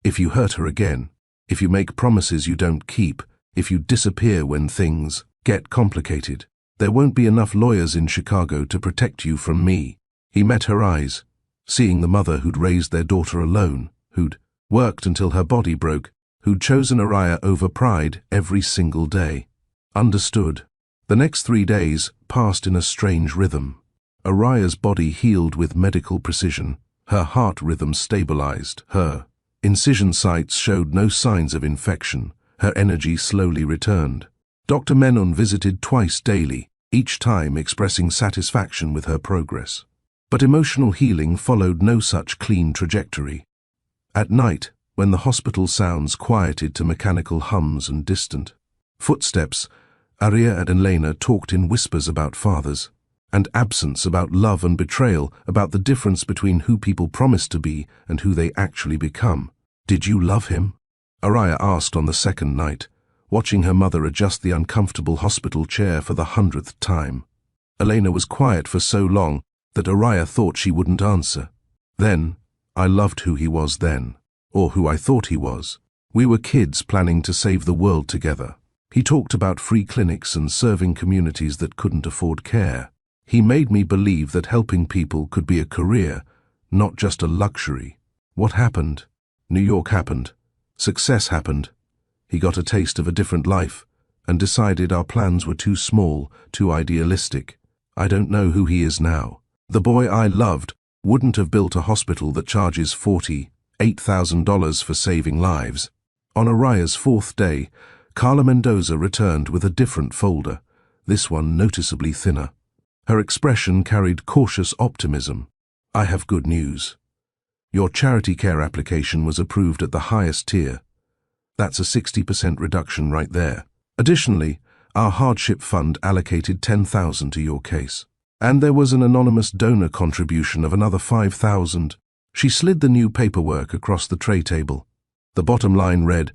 if you hurt her again, if you make promises you don't keep, if you disappear when things get complicated, there won't be enough lawyers in Chicago to protect you from me. He met her eyes, seeing the mother who'd raised their daughter alone, who'd worked until her body broke, who'd chosen Araya over pride every single day. Understood. The next 3 days passed in a strange rhythm. Araya's body healed with medical precision. Her heart rhythm stabilized. Her incision sites showed no signs of infection. Her energy slowly returned. Dr. Menon visited twice daily, each time expressing satisfaction with her progress. But emotional healing followed no such clean trajectory. At night, when the hospital sounds quieted to mechanical hums and distant footsteps, Araya and Elena talked in whispers about fathers, and absence, about love and betrayal, about the difference between who people promise to be and who they actually become. Did you love him? Araya asked on the second night, watching her mother adjust the uncomfortable hospital chair for the 100th time. Elena was quiet for so long that Araya thought she wouldn't answer. Then, I loved who he was then, or who I thought he was. We were kids planning to save the world together. He talked about free clinics and serving communities that couldn't afford care. He made me believe that helping people could be a career, not just a luxury. What happened? New York happened. Success happened. He got a taste of a different life and decided our plans were too small, too idealistic. I don't know who he is now. The boy I loved wouldn't have built a hospital that charges $48,000 for saving lives. On Araya's 4th day, Carla Mendoza returned with a different folder, this one noticeably thinner. Her expression carried cautious optimism. I have good news. Your charity care application was approved at the highest tier. That's a 60% reduction right there. Additionally, our hardship fund allocated $10,000 to your case. And there was an anonymous donor contribution of another $5,000. She slid the new paperwork across the tray table. The bottom line read,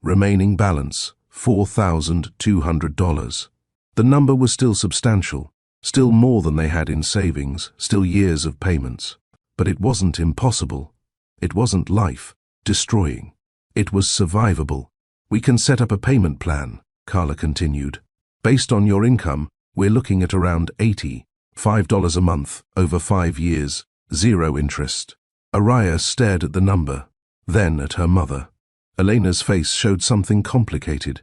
remaining balance, $4,200. The number was still substantial, still more than they had in savings, still years of payments. But it wasn't impossible. It wasn't life-destroying. It was survivable. We can set up a payment plan, Carla continued. Based on your income, we're looking at around $85 a month over 5 years, 0 interest. Araya stared at the number, then at her mother. Elena's face showed something complicated,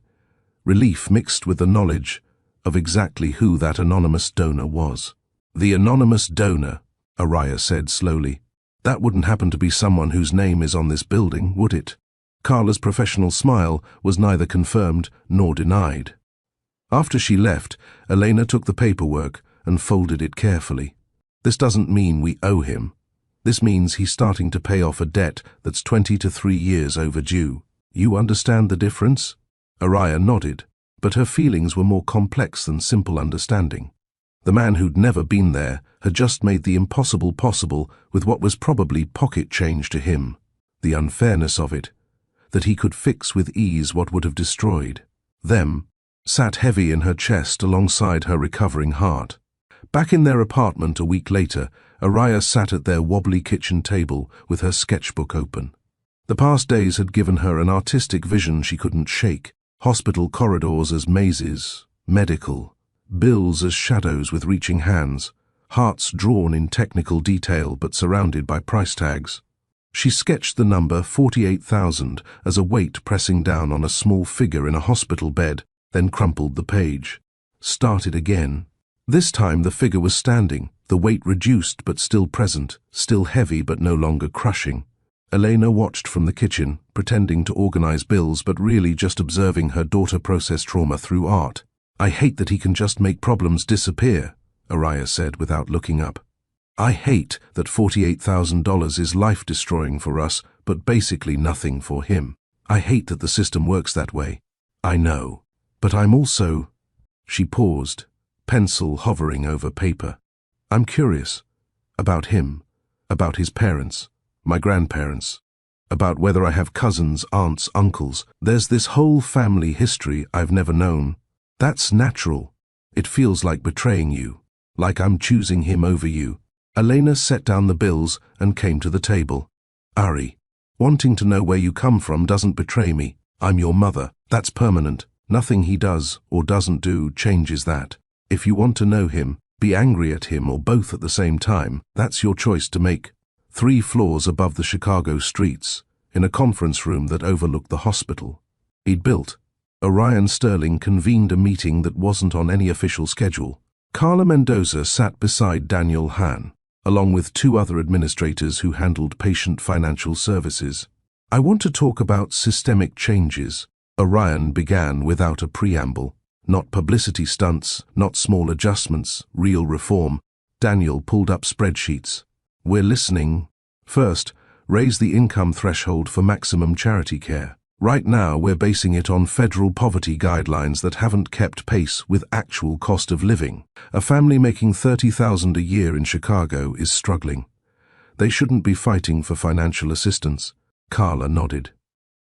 relief mixed with the knowledge of exactly who that anonymous donor was. The anonymous donor, Araya said slowly. That wouldn't happen to be someone whose name is on this building, would it? Carla's professional smile was neither confirmed nor denied. After she left, Elena took the paperwork and folded it carefully. This doesn't mean we owe him. This means he's starting to pay off a debt that's 20 to 3 years overdue. You understand the difference? Araya nodded, but her feelings were more complex than simple understanding. The man who'd never been there had just made the impossible possible with what was probably pocket change to him. The unfairness of it. that he could fix with ease what would have destroyed them, sat heavy in her chest alongside her recovering heart. Back in their apartment a week later, Araya sat at their wobbly kitchen table with her sketchbook open. The past days had given her an artistic vision she couldn't shake. Hospital corridors as mazes, medical, bills as shadows with reaching hands, hearts drawn in technical detail but surrounded by price tags. She sketched the number 48,000 as a weight pressing down on a small figure in a hospital bed, then crumpled the page. Started again. This time the figure was standing, the weight reduced but still present, still heavy but no longer crushing. Elena watched from the kitchen, pretending to organize bills but really just observing her daughter process trauma through art. "I hate that he can just make problems disappear," Araya said without looking up. "I hate that $48,000 is life-destroying for us, but basically nothing for him. I hate that the system works that way. I know. But I'm also—" She paused, pencil hovering over paper. "I'm curious. About him. About his parents. My grandparents. About whether I have cousins, aunts, uncles. There's this whole family history I've never known. That's natural. It feels like betraying you. Like I'm choosing him over you." Elena set down the bills and came to the table. "Ari, wanting to know where you come from doesn't betray me. I'm your mother. That's permanent. Nothing he does or doesn't do changes that. If you want to know him, be angry at him or both at the same time, that's your choice to make." 3 floors above the Chicago streets, in a conference room that overlooked the hospital he'd built, Orion Sterling convened a meeting that wasn't on any official schedule. Carla Mendoza sat beside Daniel Hahn, along with 2 other administrators who handled patient financial services. "I want to talk about systemic changes," Orion began without a preamble. "Not publicity stunts, not small adjustments, real reform." Daniel pulled up spreadsheets. "We're listening. First, raise the income threshold for maximum charity care. Right now, we're basing it on federal poverty guidelines that haven't kept pace with actual cost of living. A family making $30,000 a year in Chicago is struggling. They shouldn't be fighting for financial assistance." Carla nodded.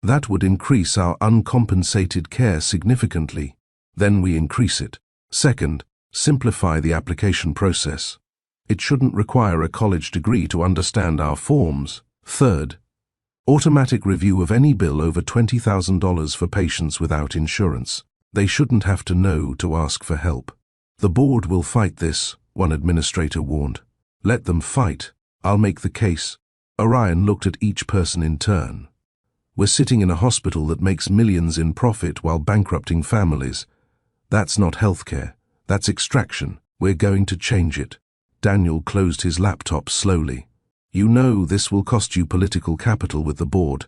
"That would increase our uncompensated care significantly. Then we increase it. Second, simplify the application process. It shouldn't require a college degree to understand our forms. Third, automatic review of any bill over $20,000 for patients without insurance. They shouldn't have to know to ask for help." "The board will fight this," one administrator warned. "Let them fight. I'll make the case." Orion looked at each person in turn. "We're sitting in a hospital that makes millions in profit while bankrupting families. That's not healthcare. That's extraction. We're going to change it." Daniel closed his laptop slowly. "You know this will cost you political capital with the board,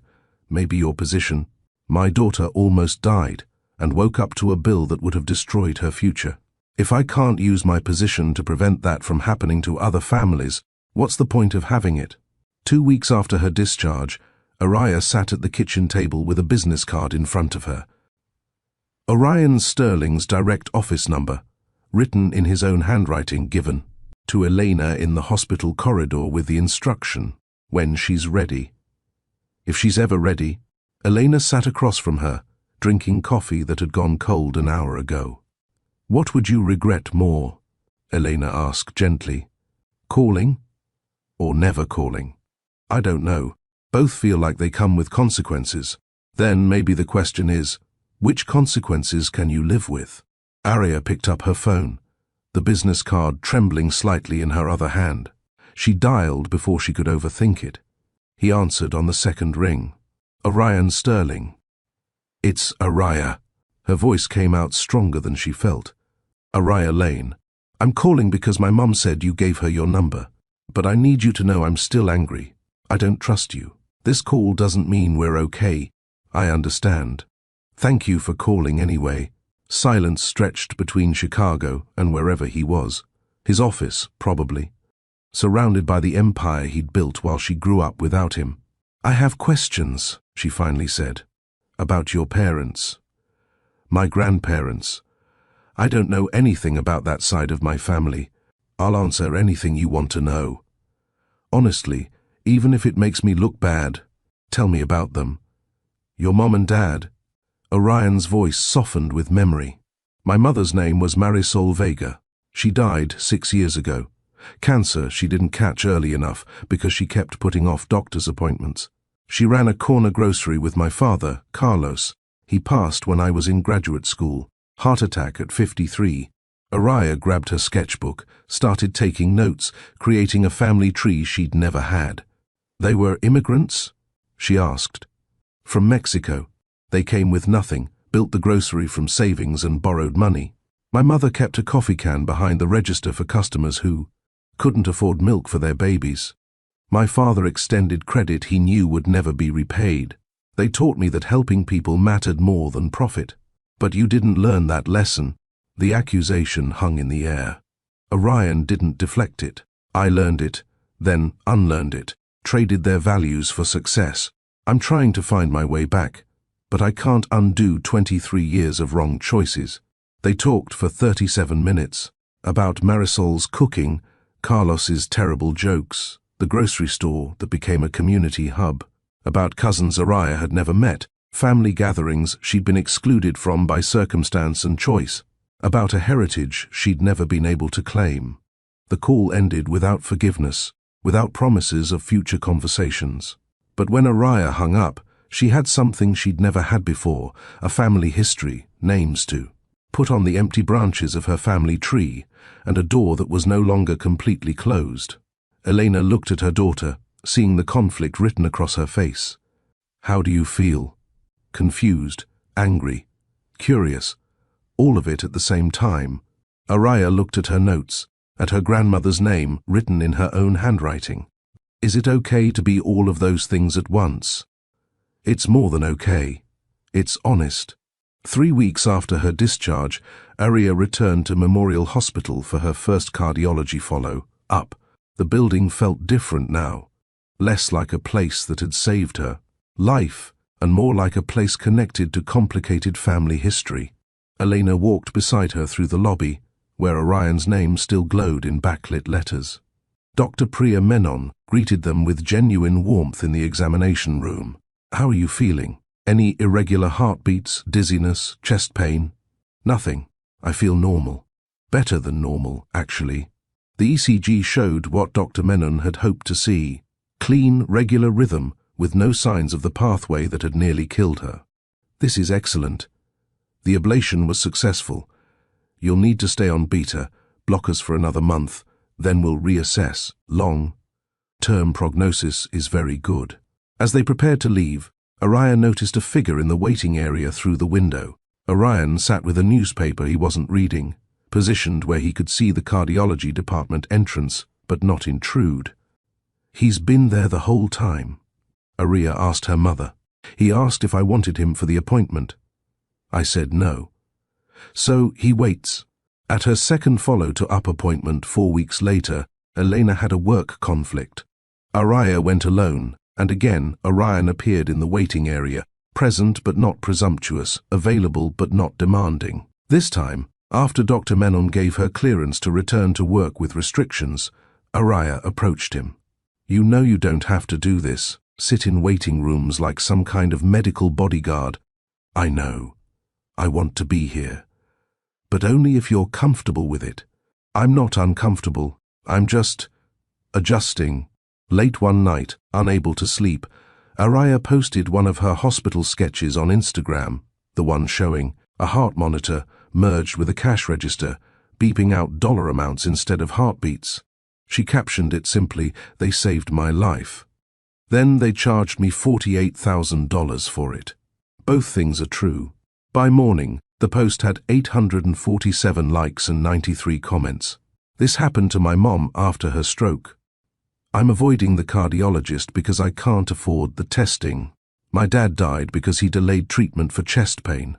maybe your position. My daughter almost died and woke up to a bill that would have destroyed her future. If I can't use my position to prevent that from happening to other families, what's the point of having it?" 2 weeks after her discharge, Araya sat at the kitchen table with a business card in front of her. Orion Sterling's direct office number, written in his own handwriting, given to Elena in the hospital corridor with the instruction, "When she's ready." If she's ever ready. Elena sat across from her, drinking coffee that had gone cold an hour ago. "What would you regret more?" Elena asked gently. "Calling? Or never calling?" "I don't know. Both feel like they come with consequences. Then maybe the question is, which consequences can you live with?" Arya picked up her phone, the business card trembling slightly in her other hand. She dialed before she could overthink it. He answered on the second ring. "Orion Sterling." "It's Araya." Her voice came out stronger than she felt. "Araya Lane. I'm calling because my mum said you gave her your number. But I need you to know I'm still angry. I don't trust you. This call doesn't mean we're okay. I understand. Thank you for calling anyway." Silence stretched between Chicago and wherever he was. His office, probably. Surrounded by the empire he'd built while she grew up without him. "I have questions," she finally said. "About your parents. My grandparents. I don't know anything about that side of my family. I'll answer anything you want to know. Honestly, even if it makes me look bad, tell me about them. Your mom and dad? Orion's voice softened with memory. My mother's name was Marisol Vega. She died 6 years ago. Cancer she didn't catch early enough because she kept putting off doctor's appointments. She ran a corner grocery with my father, Carlos. He passed when I was in graduate school. Heart attack at 53. Araya grabbed her sketchbook, started taking notes, creating a family tree she'd never had. They were immigrants? She asked. From Mexico. They came with nothing, built the grocery from savings and borrowed money. My mother kept a coffee can behind the register for customers who couldn't afford milk for their babies. My father extended credit he knew would never be repaid. They taught me that helping people mattered more than profit. But you didn't learn that lesson. The accusation hung in the air. Orion didn't deflect it. I learned it, then unlearned it, traded their values for success. I'm trying to find my way back, but I can't undo 23 years of wrong choices. They talked for 37 minutes about Marisol's cooking, Carlos's terrible jokes, the grocery store that became a community hub, about cousins Araya had never met, family gatherings she'd been excluded from by circumstance and choice, about a heritage she'd never been able to claim. The call ended without forgiveness, without promises of future conversations. But when Araya hung up, she had something she'd never had before, a family history, names to put on the empty branches of her family tree, and a door that was no longer completely closed. Elena looked at her daughter, seeing the conflict written across her face. How do you feel? Confused, angry, curious, all of it at the same time. Araya looked at her notes, at her grandmother's name written in her own handwriting. Is it okay to be all of those things at once? It's more than okay. It's honest. 3 weeks after her discharge, Araya returned to Memorial Hospital for her first cardiology follow-up. The building felt different now, less like a place that had saved her life, and more like a place connected to complicated family history. Elena walked beside her through the lobby, where Orion's name still glowed in backlit letters. Dr. Priya Menon greeted them with genuine warmth in the examination room. How are you feeling? Any irregular heartbeats, dizziness, chest pain? Nothing. I feel normal. Better than normal, actually. The ECG showed what Dr. Menon had hoped to see. Clean, regular rhythm, with no signs of the pathway that had nearly killed her. This is excellent. The ablation was successful. You'll need to stay on beta, blockers for another month, then we'll reassess. Long-term prognosis is very good. As they prepared to leave, Orion noticed a figure in the waiting area through the window. Orion sat with a newspaper he wasn't reading, positioned where he could see the cardiology department entrance, but not intrude. He's been there the whole time. Araya asked her mother. He asked if I wanted him for the appointment. I said no. So he waits. At her second follow-to-up appointment 4 weeks later, Elena had a work conflict. Araya went alone, and again Orion appeared in the waiting area, present but not presumptuous, available but not demanding. This time, after Dr. Menon gave her clearance to return to work with restrictions, Araya approached him. You know you don't have to do this, sit in waiting rooms like some kind of medical bodyguard. I know. I want to be here. But only if you're comfortable with it. I'm not uncomfortable. I'm just adjusting. Late one night, unable to sleep, Araya posted one of her hospital sketches on Instagram, the one showing a heart monitor merged with a cash register, beeping out dollar amounts instead of heartbeats. She captioned it simply, "They saved my life." Then they charged me $48,000 for it. Both things are true. By morning, the post had 847 likes and 93 comments. This happened to my mom after her stroke. I'm avoiding the cardiologist because I can't afford the testing. My dad died because he delayed treatment for chest pain.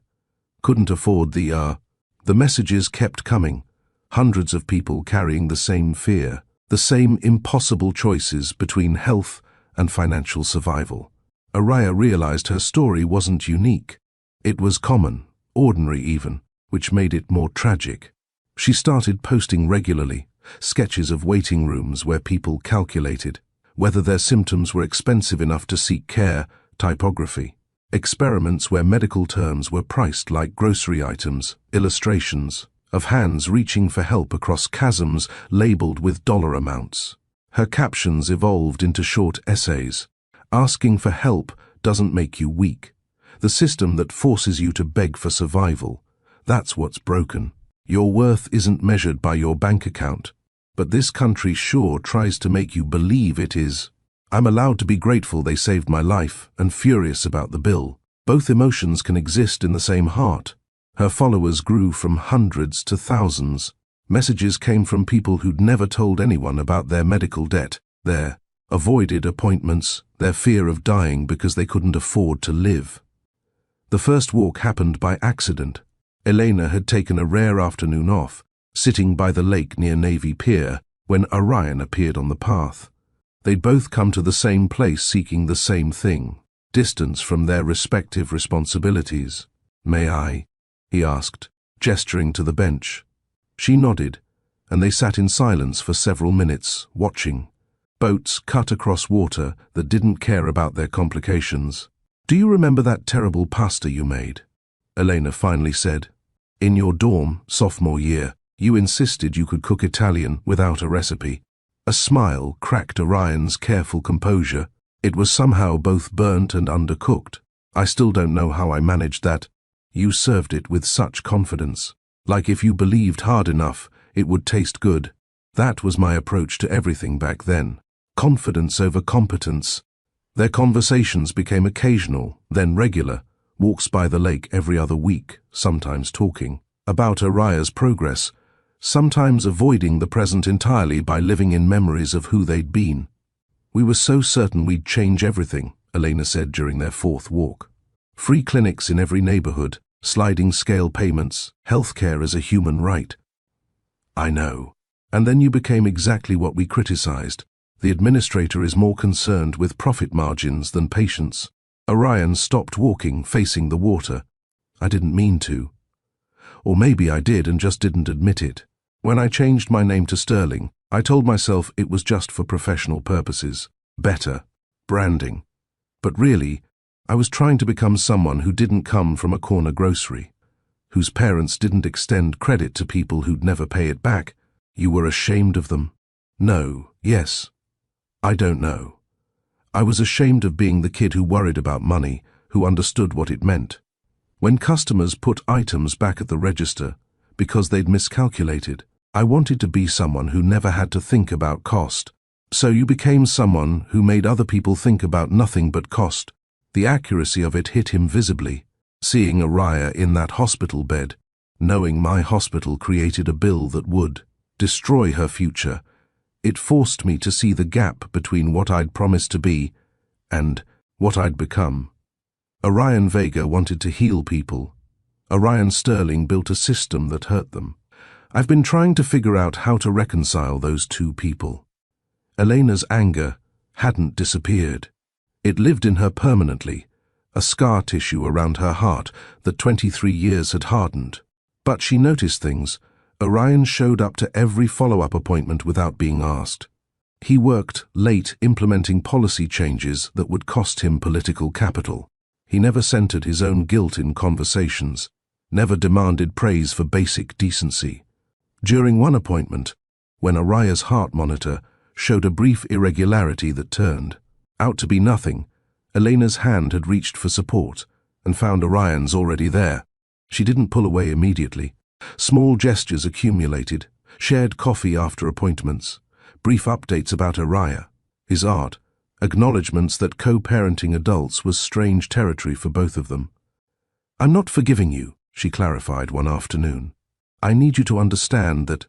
Couldn't afford the messages kept coming. Hundreds of people carrying the same fear, the same impossible choices between health and financial survival. Araya realized her story wasn't unique. It was common, ordinary even, which made it more tragic. She started posting regularly, sketches of waiting rooms where people calculated whether their symptoms were expensive enough to seek care, typography, Experiments where medical terms were priced like grocery items, illustrations of hands reaching for help across chasms labeled with dollar amounts. Her captions evolved into short essays. Asking for help doesn't make you weak. The system that forces you to beg for survival, that's what's broken. Your worth isn't measured by your bank account, but this country sure tries to make you believe it is. I'm allowed to be grateful they saved my life and furious about the bill. Both emotions can exist in the same heart. Her followers grew from hundreds to thousands. Messages came from people who'd never told anyone about their medical debt, their avoided appointments, their fear of dying because they couldn't afford to live. The first walk happened by accident. Elena had taken a rare afternoon off, sitting by the lake near Navy Pier, when Orion appeared on the path. They'd both come to the same place seeking the same thing, distance from their respective responsibilities. "May I?" he asked, gesturing to the bench. She nodded, and they sat in silence for several minutes, watching. Boats cut across water that didn't care about their complications. "Do you remember that terrible pasta you made?" Elena finally said. "In your dorm, sophomore year, you insisted you could cook Italian without a recipe." A smile cracked Orion's careful composure. "It was somehow both burnt and undercooked. I still don't know how I managed that. You served it with such confidence. Like if you believed hard enough, it would taste good. That was my approach to everything back then. Confidence over competence." Their conversations became occasional, then regular, walks by the lake every other week, sometimes talking about Araya's progress, sometimes avoiding the present entirely by living in memories of who they'd been. "We were so certain we'd change everything," Elena said during their fourth walk. "Free clinics in every neighborhood, sliding scale payments, healthcare as a human right." "I know. And then you became exactly what we criticized. The administrator is more concerned with profit margins than patients." Orion stopped walking, facing the water. "I didn't mean to. Or maybe I did and just didn't admit it. When I changed my name to Sterling, I told myself it was just for professional purposes. Better. Branding. But really, I was trying to become someone who didn't come from a corner grocery, whose parents didn't extend credit to people who'd never pay it back. You were ashamed of them?" "No. Yes. I don't know. I was ashamed of being the kid who worried about money, who understood what it meant. When customers put items back at the register because they'd miscalculated, I wanted to be someone who never had to think about cost. So you became someone who made other people think about nothing but cost." The accuracy of it hit him visibly. Seeing Araya in that hospital bed, knowing my hospital created a bill that would destroy her future, it forced me to see the gap between what I'd promised to be and what I'd become. Orion Vega wanted to heal people. Orion Sterling built a system that hurt them. I've been trying to figure out how to reconcile those two people. Elena's anger hadn't disappeared. It lived in her permanently, a scar tissue around her heart that 23 years had hardened. But she noticed things. Orion showed up to every follow-up appointment without being asked. He worked late implementing policy changes that would cost him political capital. He never centered his own guilt in conversations, never demanded praise for basic decency. During one appointment, when Araya's heart monitor showed a brief irregularity that turned out to be nothing, Elena's hand had reached for support and found Orion's already there. She didn't pull away immediately. Small gestures accumulated, shared coffee after appointments, brief updates about Araya, his art, acknowledgements that co-parenting adults was strange territory for both of them. "I'm not forgiving you," she clarified one afternoon. "I need you to understand that."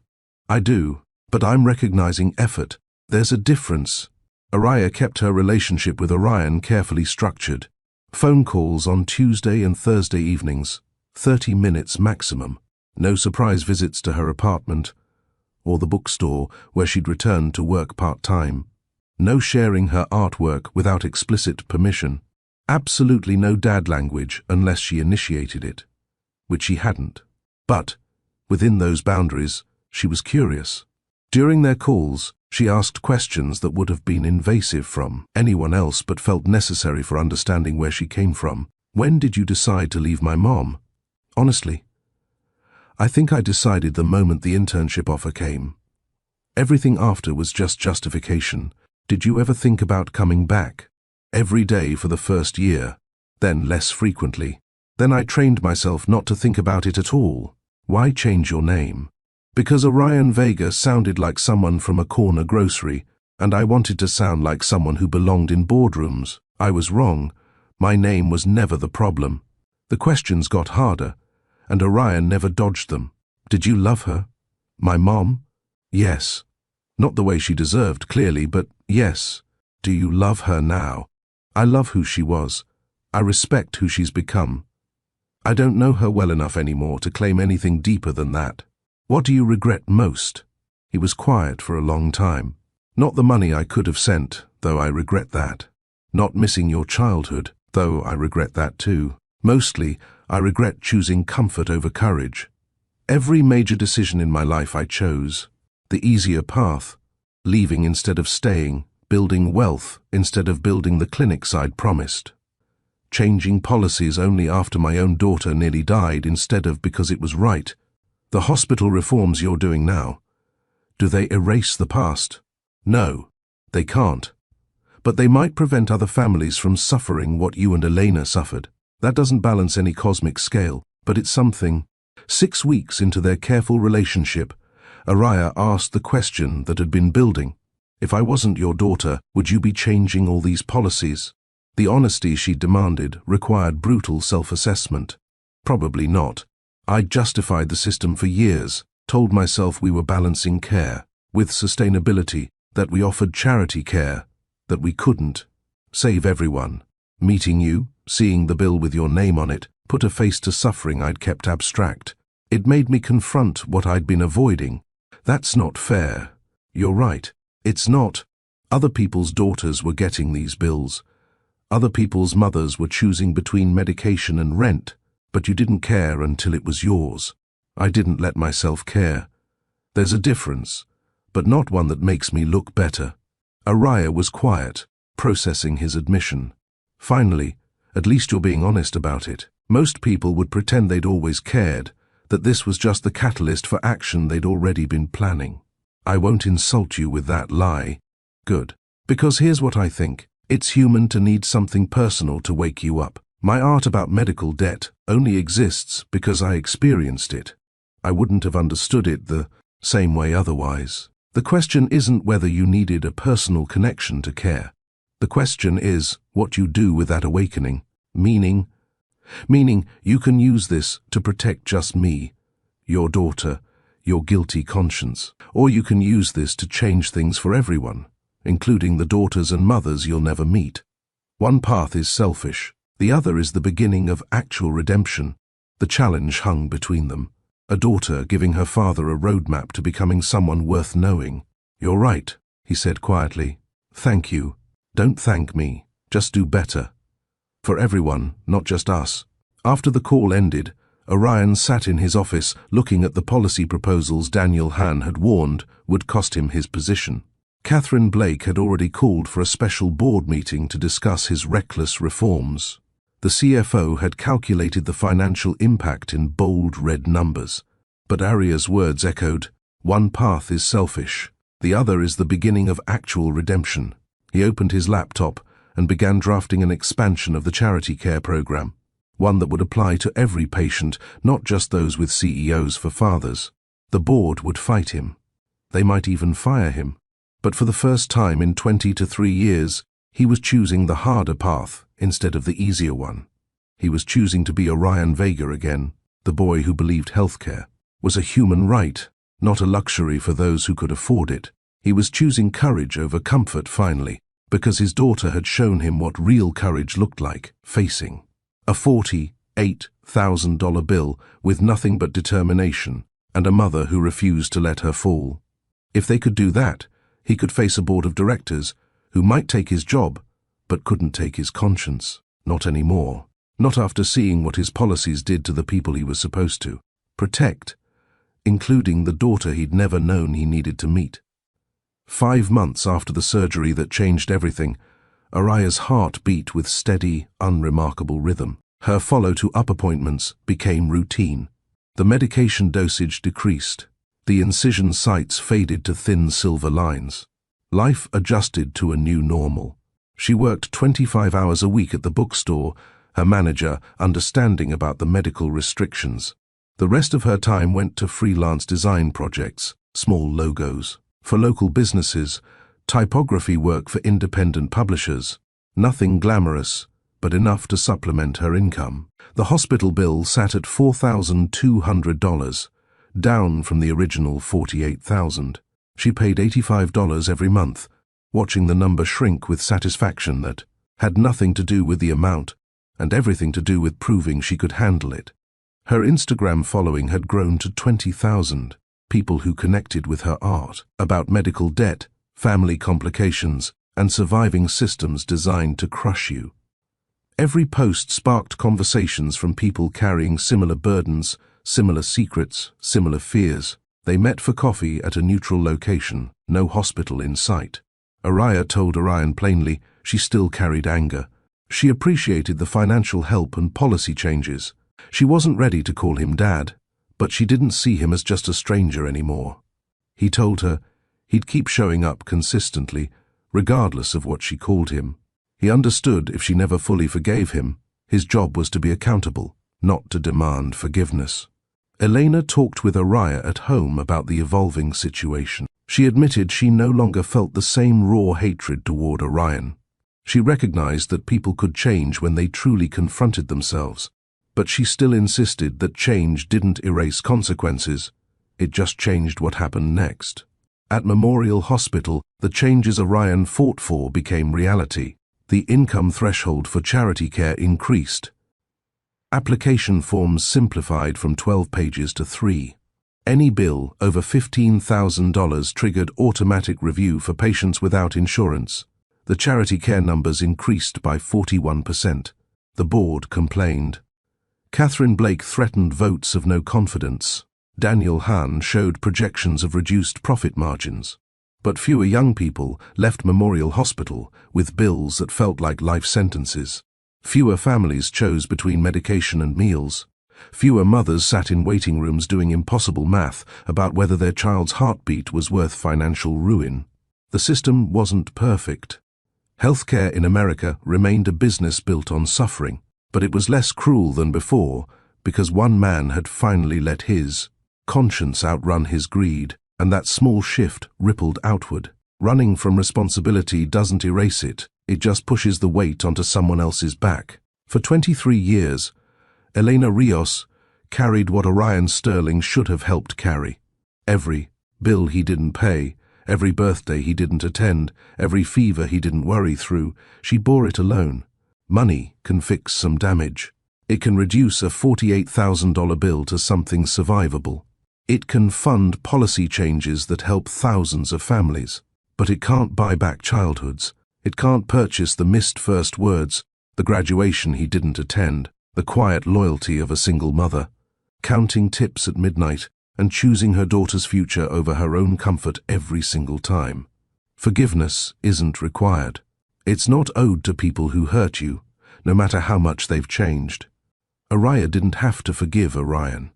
"I do, but I'm recognizing effort. There's a difference." Araya kept her relationship with Orion carefully structured. Phone calls on Tuesday and Thursday evenings, 30 minutes maximum. No surprise visits to her apartment or the bookstore where she'd returned to work part-time. No sharing her artwork without explicit permission. Absolutely no dad language unless she initiated it, which she hadn't. But, within those boundaries, she was curious. During their calls, she asked questions that would have been invasive from anyone else but felt necessary for understanding where she came from. When did you decide to leave my mom? Honestly, I think I decided the moment the internship offer came. Everything after was just justification. Did you ever think about coming back? Every day for the first year, then less frequently. Then I trained myself not to think about it at all. Why change your name? Because Orion Vega sounded like someone from a corner grocery, and I wanted to sound like someone who belonged in boardrooms. I was wrong. My name was never the problem. The questions got harder, and Orion never dodged them. Did you love her? My mom? Yes. Not the way she deserved, clearly, but yes. Do you love her now? I love who she was. I respect who she's become. I don't know her well enough anymore to claim anything deeper than that. What do you regret most? He was quiet for a long time. Not the money I could have sent, though I regret that. Not missing your childhood, though I regret that too. Mostly, I regret choosing comfort over courage. Every major decision in my life I chose. The easier path, leaving instead of staying, building wealth instead of building the clinics I'd promised. Changing policies only after my own daughter nearly died instead of because it was right. The hospital reforms you're doing now, do they erase the past? No, they can't. But they might prevent other families from suffering what you and Elena suffered. That doesn't balance any cosmic scale, but it's something. 6 weeks into their careful relationship, Araya asked the question that had been building. If I wasn't your daughter, would you be changing all these policies? The honesty she demanded required brutal self-assessment. Probably not. I'd justified the system for years, told myself we were balancing care with sustainability, that we offered charity care, that we couldn't save everyone. Meeting you, seeing the bill with your name on it, put a face to suffering I'd kept abstract. It made me confront what I'd been avoiding. That's not fair. You're right. It's not. Other people's daughters were getting these bills. Other people's mothers were choosing between medication and rent, but you didn't care until it was yours. I didn't let myself care. There's a difference, but not one that makes me look better. Araya was quiet, processing his admission. Finally, at least you're being honest about it. Most people would pretend they'd always cared, that this was just the catalyst for action they'd already been planning. I won't insult you with that lie. Good. Because here's what I think. It's human to need something personal to wake you up. My art about medical debt only exists because I experienced it. I wouldn't have understood it the same way otherwise. The question isn't whether you needed a personal connection to care. The question is what you do with that awakening. Meaning you can use this to protect just me, your daughter, your guilty conscience, or you can use this to change things for everyone, including the daughters and mothers you'll never meet. One path is selfish, the other is the beginning of actual redemption. The challenge hung between them. A daughter giving her father a roadmap to becoming someone worth knowing. You're right, he said quietly. Thank you. Don't thank me, just do better. For everyone, not just us. After the call ended, Orion sat in his office looking at the policy proposals Daniel Han had warned would cost him his position. Catherine Blake had already called for a special board meeting to discuss his reckless reforms. The CFO had calculated the financial impact in bold red numbers. But Arya's words echoed, one path is selfish, the other is the beginning of actual redemption. He opened his laptop and began drafting an expansion of the charity care program, one that would apply to every patient, not just those with CEOs for fathers. The board would fight him. They might even fire him. But for the first time in 20 to 3 years, he was choosing the harder path instead of the easier one. He was choosing to be Orion Vega again, the boy who believed healthcare was a human right, not a luxury for those who could afford it. He was choosing courage over comfort finally, because his daughter had shown him what real courage looked like, facing a $48,000 bill with nothing but determination and a mother who refused to let her fall. If they could do that, he could face a board of directors who might take his job, but couldn't take his conscience. Not anymore. Not after seeing what his policies did to the people he was supposed to protect, including the daughter he'd never known he needed to meet. 5 months after the surgery that changed everything, Araya's heart beat with steady, unremarkable rhythm. Her follow-to-up appointments became routine. The medication dosage decreased. The incision sites faded to thin silver lines. Life adjusted to a new normal. She worked 25 hours a week at the bookstore, her manager understanding about the medical restrictions. The rest of her time went to freelance design projects, small logos, for local businesses, typography work for independent publishers. Nothing glamorous, but enough to supplement her income. The hospital bill sat at $4,200, down from the original $48,000. She paid $85 every month, watching the number shrink with satisfaction that had nothing to do with the amount and everything to do with proving she could handle it. Her Instagram following had grown to 20,000, people who connected with her art, about medical debt, family complications, and surviving systems designed to crush you. Every post sparked conversations from people carrying similar burdens, similar secrets, similar fears. They met for coffee at a neutral location, no hospital in sight. Araya told Orion plainly she still carried anger. She appreciated the financial help and policy changes. She wasn't ready to call him Dad, but she didn't see him as just a stranger anymore. He told her he'd keep showing up consistently, regardless of what she called him. He understood if she never fully forgave him, his job was to be accountable, not to demand forgiveness. Elena talked with Araya at home about the evolving situation. She admitted she no longer felt the same raw hatred toward Orion. She recognized that people could change when they truly confronted themselves, but she still insisted that change didn't erase consequences, it just changed what happened next. At Memorial Hospital, the changes Orion fought for became reality. The income threshold for charity care increased. Application forms simplified from 12 pages to 3. Any bill over $15,000 triggered automatic review for patients without insurance. The charity care numbers increased by 41%. The board complained. Catherine Blake threatened votes of no confidence. Daniel Hahn showed projections of reduced profit margins. But fewer young people left Memorial Hospital with bills that felt like life sentences. Fewer families chose between medication and meals. Fewer mothers sat in waiting rooms doing impossible math about whether their child's heartbeat was worth financial ruin. The system wasn't perfect. Healthcare in America remained a business built on suffering, but it was less cruel than before because one man had finally let his conscience outrun his greed, and that small shift rippled outward. Running from responsibility doesn't erase it, it just pushes the weight onto someone else's back. For 23 years, Elena Rios carried what Orion Sterling should have helped carry. Every bill he didn't pay, every birthday he didn't attend, every fever he didn't worry through, she bore it alone. Money can fix some damage. It can reduce a $48,000 bill to something survivable. It can fund policy changes that help thousands of families. But it can't buy back childhoods. It can't purchase the missed first words, the graduation he didn't attend, the quiet loyalty of a single mother, counting tips at midnight and choosing her daughter's future over her own comfort every single time. Forgiveness isn't required. It's not owed to people who hurt you, no matter how much they've changed. Araya didn't have to forgive Orion.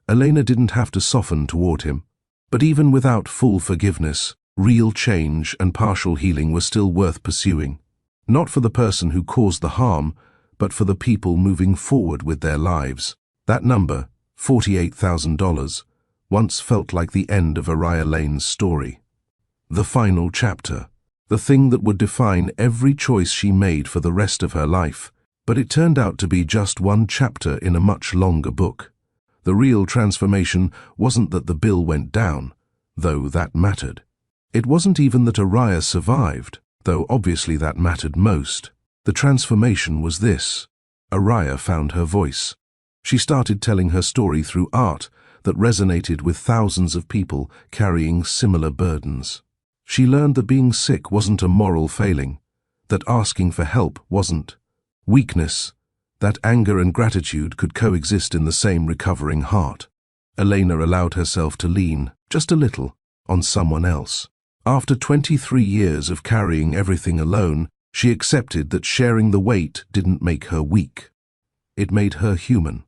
Elena didn't have to soften toward him. But even without full forgiveness, real change and partial healing were still worth pursuing. Not for the person who caused the harm, but for the people moving forward with their lives. That number, $48,000, once felt like the end of Araya Lane's story. The final chapter, the thing that would define every choice she made for the rest of her life. But it turned out to be just one chapter in a much longer book. The real transformation wasn't that the bill went down, though that mattered. It wasn't even that Araya survived, though obviously that mattered most. The transformation was this. Araya found her voice. She started telling her story through art that resonated with thousands of people carrying similar burdens. She learned that being sick wasn't a moral failing, that asking for help wasn't weakness, that anger and gratitude could coexist in the same recovering heart. Elena allowed herself to lean, just a little, on someone else. After 23 years of carrying everything alone, she accepted that sharing the weight didn't make her weak. It made her human.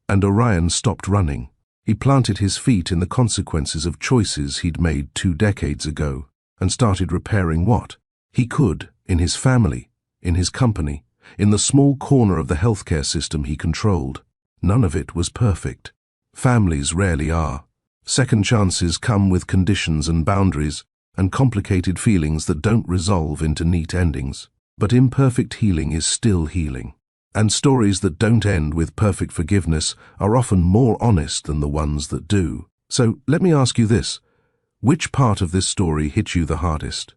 And Orion stopped running. He planted his feet in the consequences of choices he'd made 2 decades ago and started repairing what he could in his family, in his company, in the small corner of the healthcare system he controlled. None of it was perfect. Families rarely are. Second chances come with conditions and boundaries and complicated feelings that don't resolve into neat endings. But imperfect healing is still healing. And stories that don't end with perfect forgiveness are often more honest than the ones that do. So let me ask you this. Which part of this story hit you the hardest?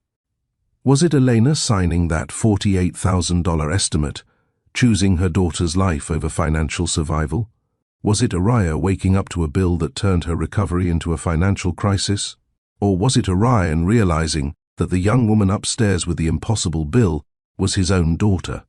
Was it Elena signing that $48,000 estimate, choosing her daughter's life over financial survival? Was it Araya waking up to a bill that turned her recovery into a financial crisis? Or was it Orion realizing that the young woman upstairs with the impossible bill was his own daughter?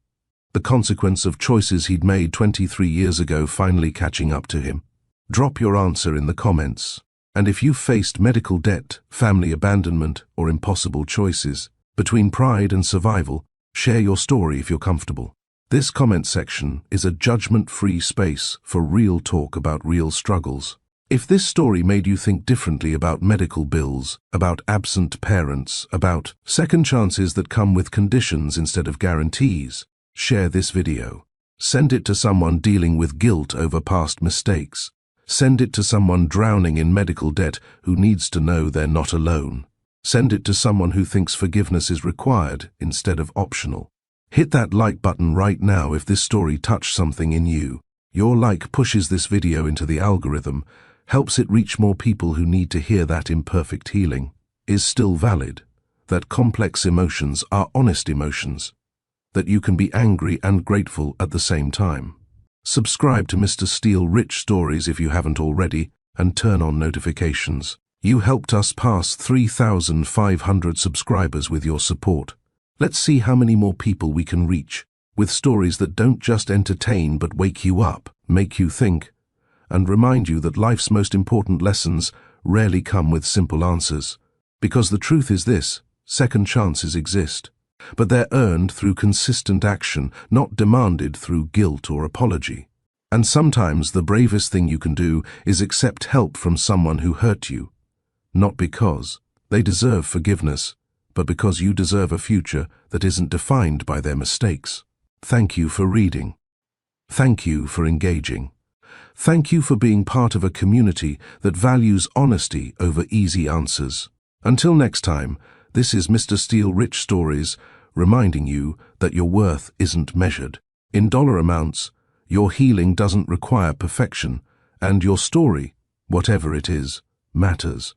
The consequence of choices he'd made 23 years ago finally catching up to him? Drop your answer in the comments. And if you've faced medical debt, family abandonment, or impossible choices, between pride and survival, share your story if you're comfortable. This comment section is a judgment-free space for real talk about real struggles. If this story made you think differently about medical bills, about absent parents, about second chances that come with conditions instead of guarantees, share this video. Send it to someone dealing with guilt over past mistakes. Send it to someone drowning in medical debt who needs to know they're not alone. Send it to someone who thinks forgiveness is required instead of optional. Hit that like button right now if this story touched something in you. Your like pushes this video into the algorithm, helps it reach more people who need to hear that imperfect healing is still valid, that complex emotions are honest emotions, that you can be angry and grateful at the same time. Subscribe to Mr. Steele Rich Stories if you haven't already, and turn on notifications. You helped us pass 3,500 subscribers with your support. Let's see how many more people we can reach, with stories that don't just entertain but wake you up, make you think, and remind you that life's most important lessons rarely come with simple answers. Because the truth is this, second chances exist, but they're earned through consistent action, not demanded through guilt or apology. And sometimes the bravest thing you can do is accept help from someone who hurt you, not because they deserve forgiveness, but because you deserve a future that isn't defined by their mistakes. Thank you for reading. Thank you for engaging. Thank you for being part of a community that values honesty over easy answers. Until next time, this is Mr. Steele Rich Stories, reminding you that your worth isn't measured in dollar amounts, your healing doesn't require perfection, and your story, whatever it is, matters.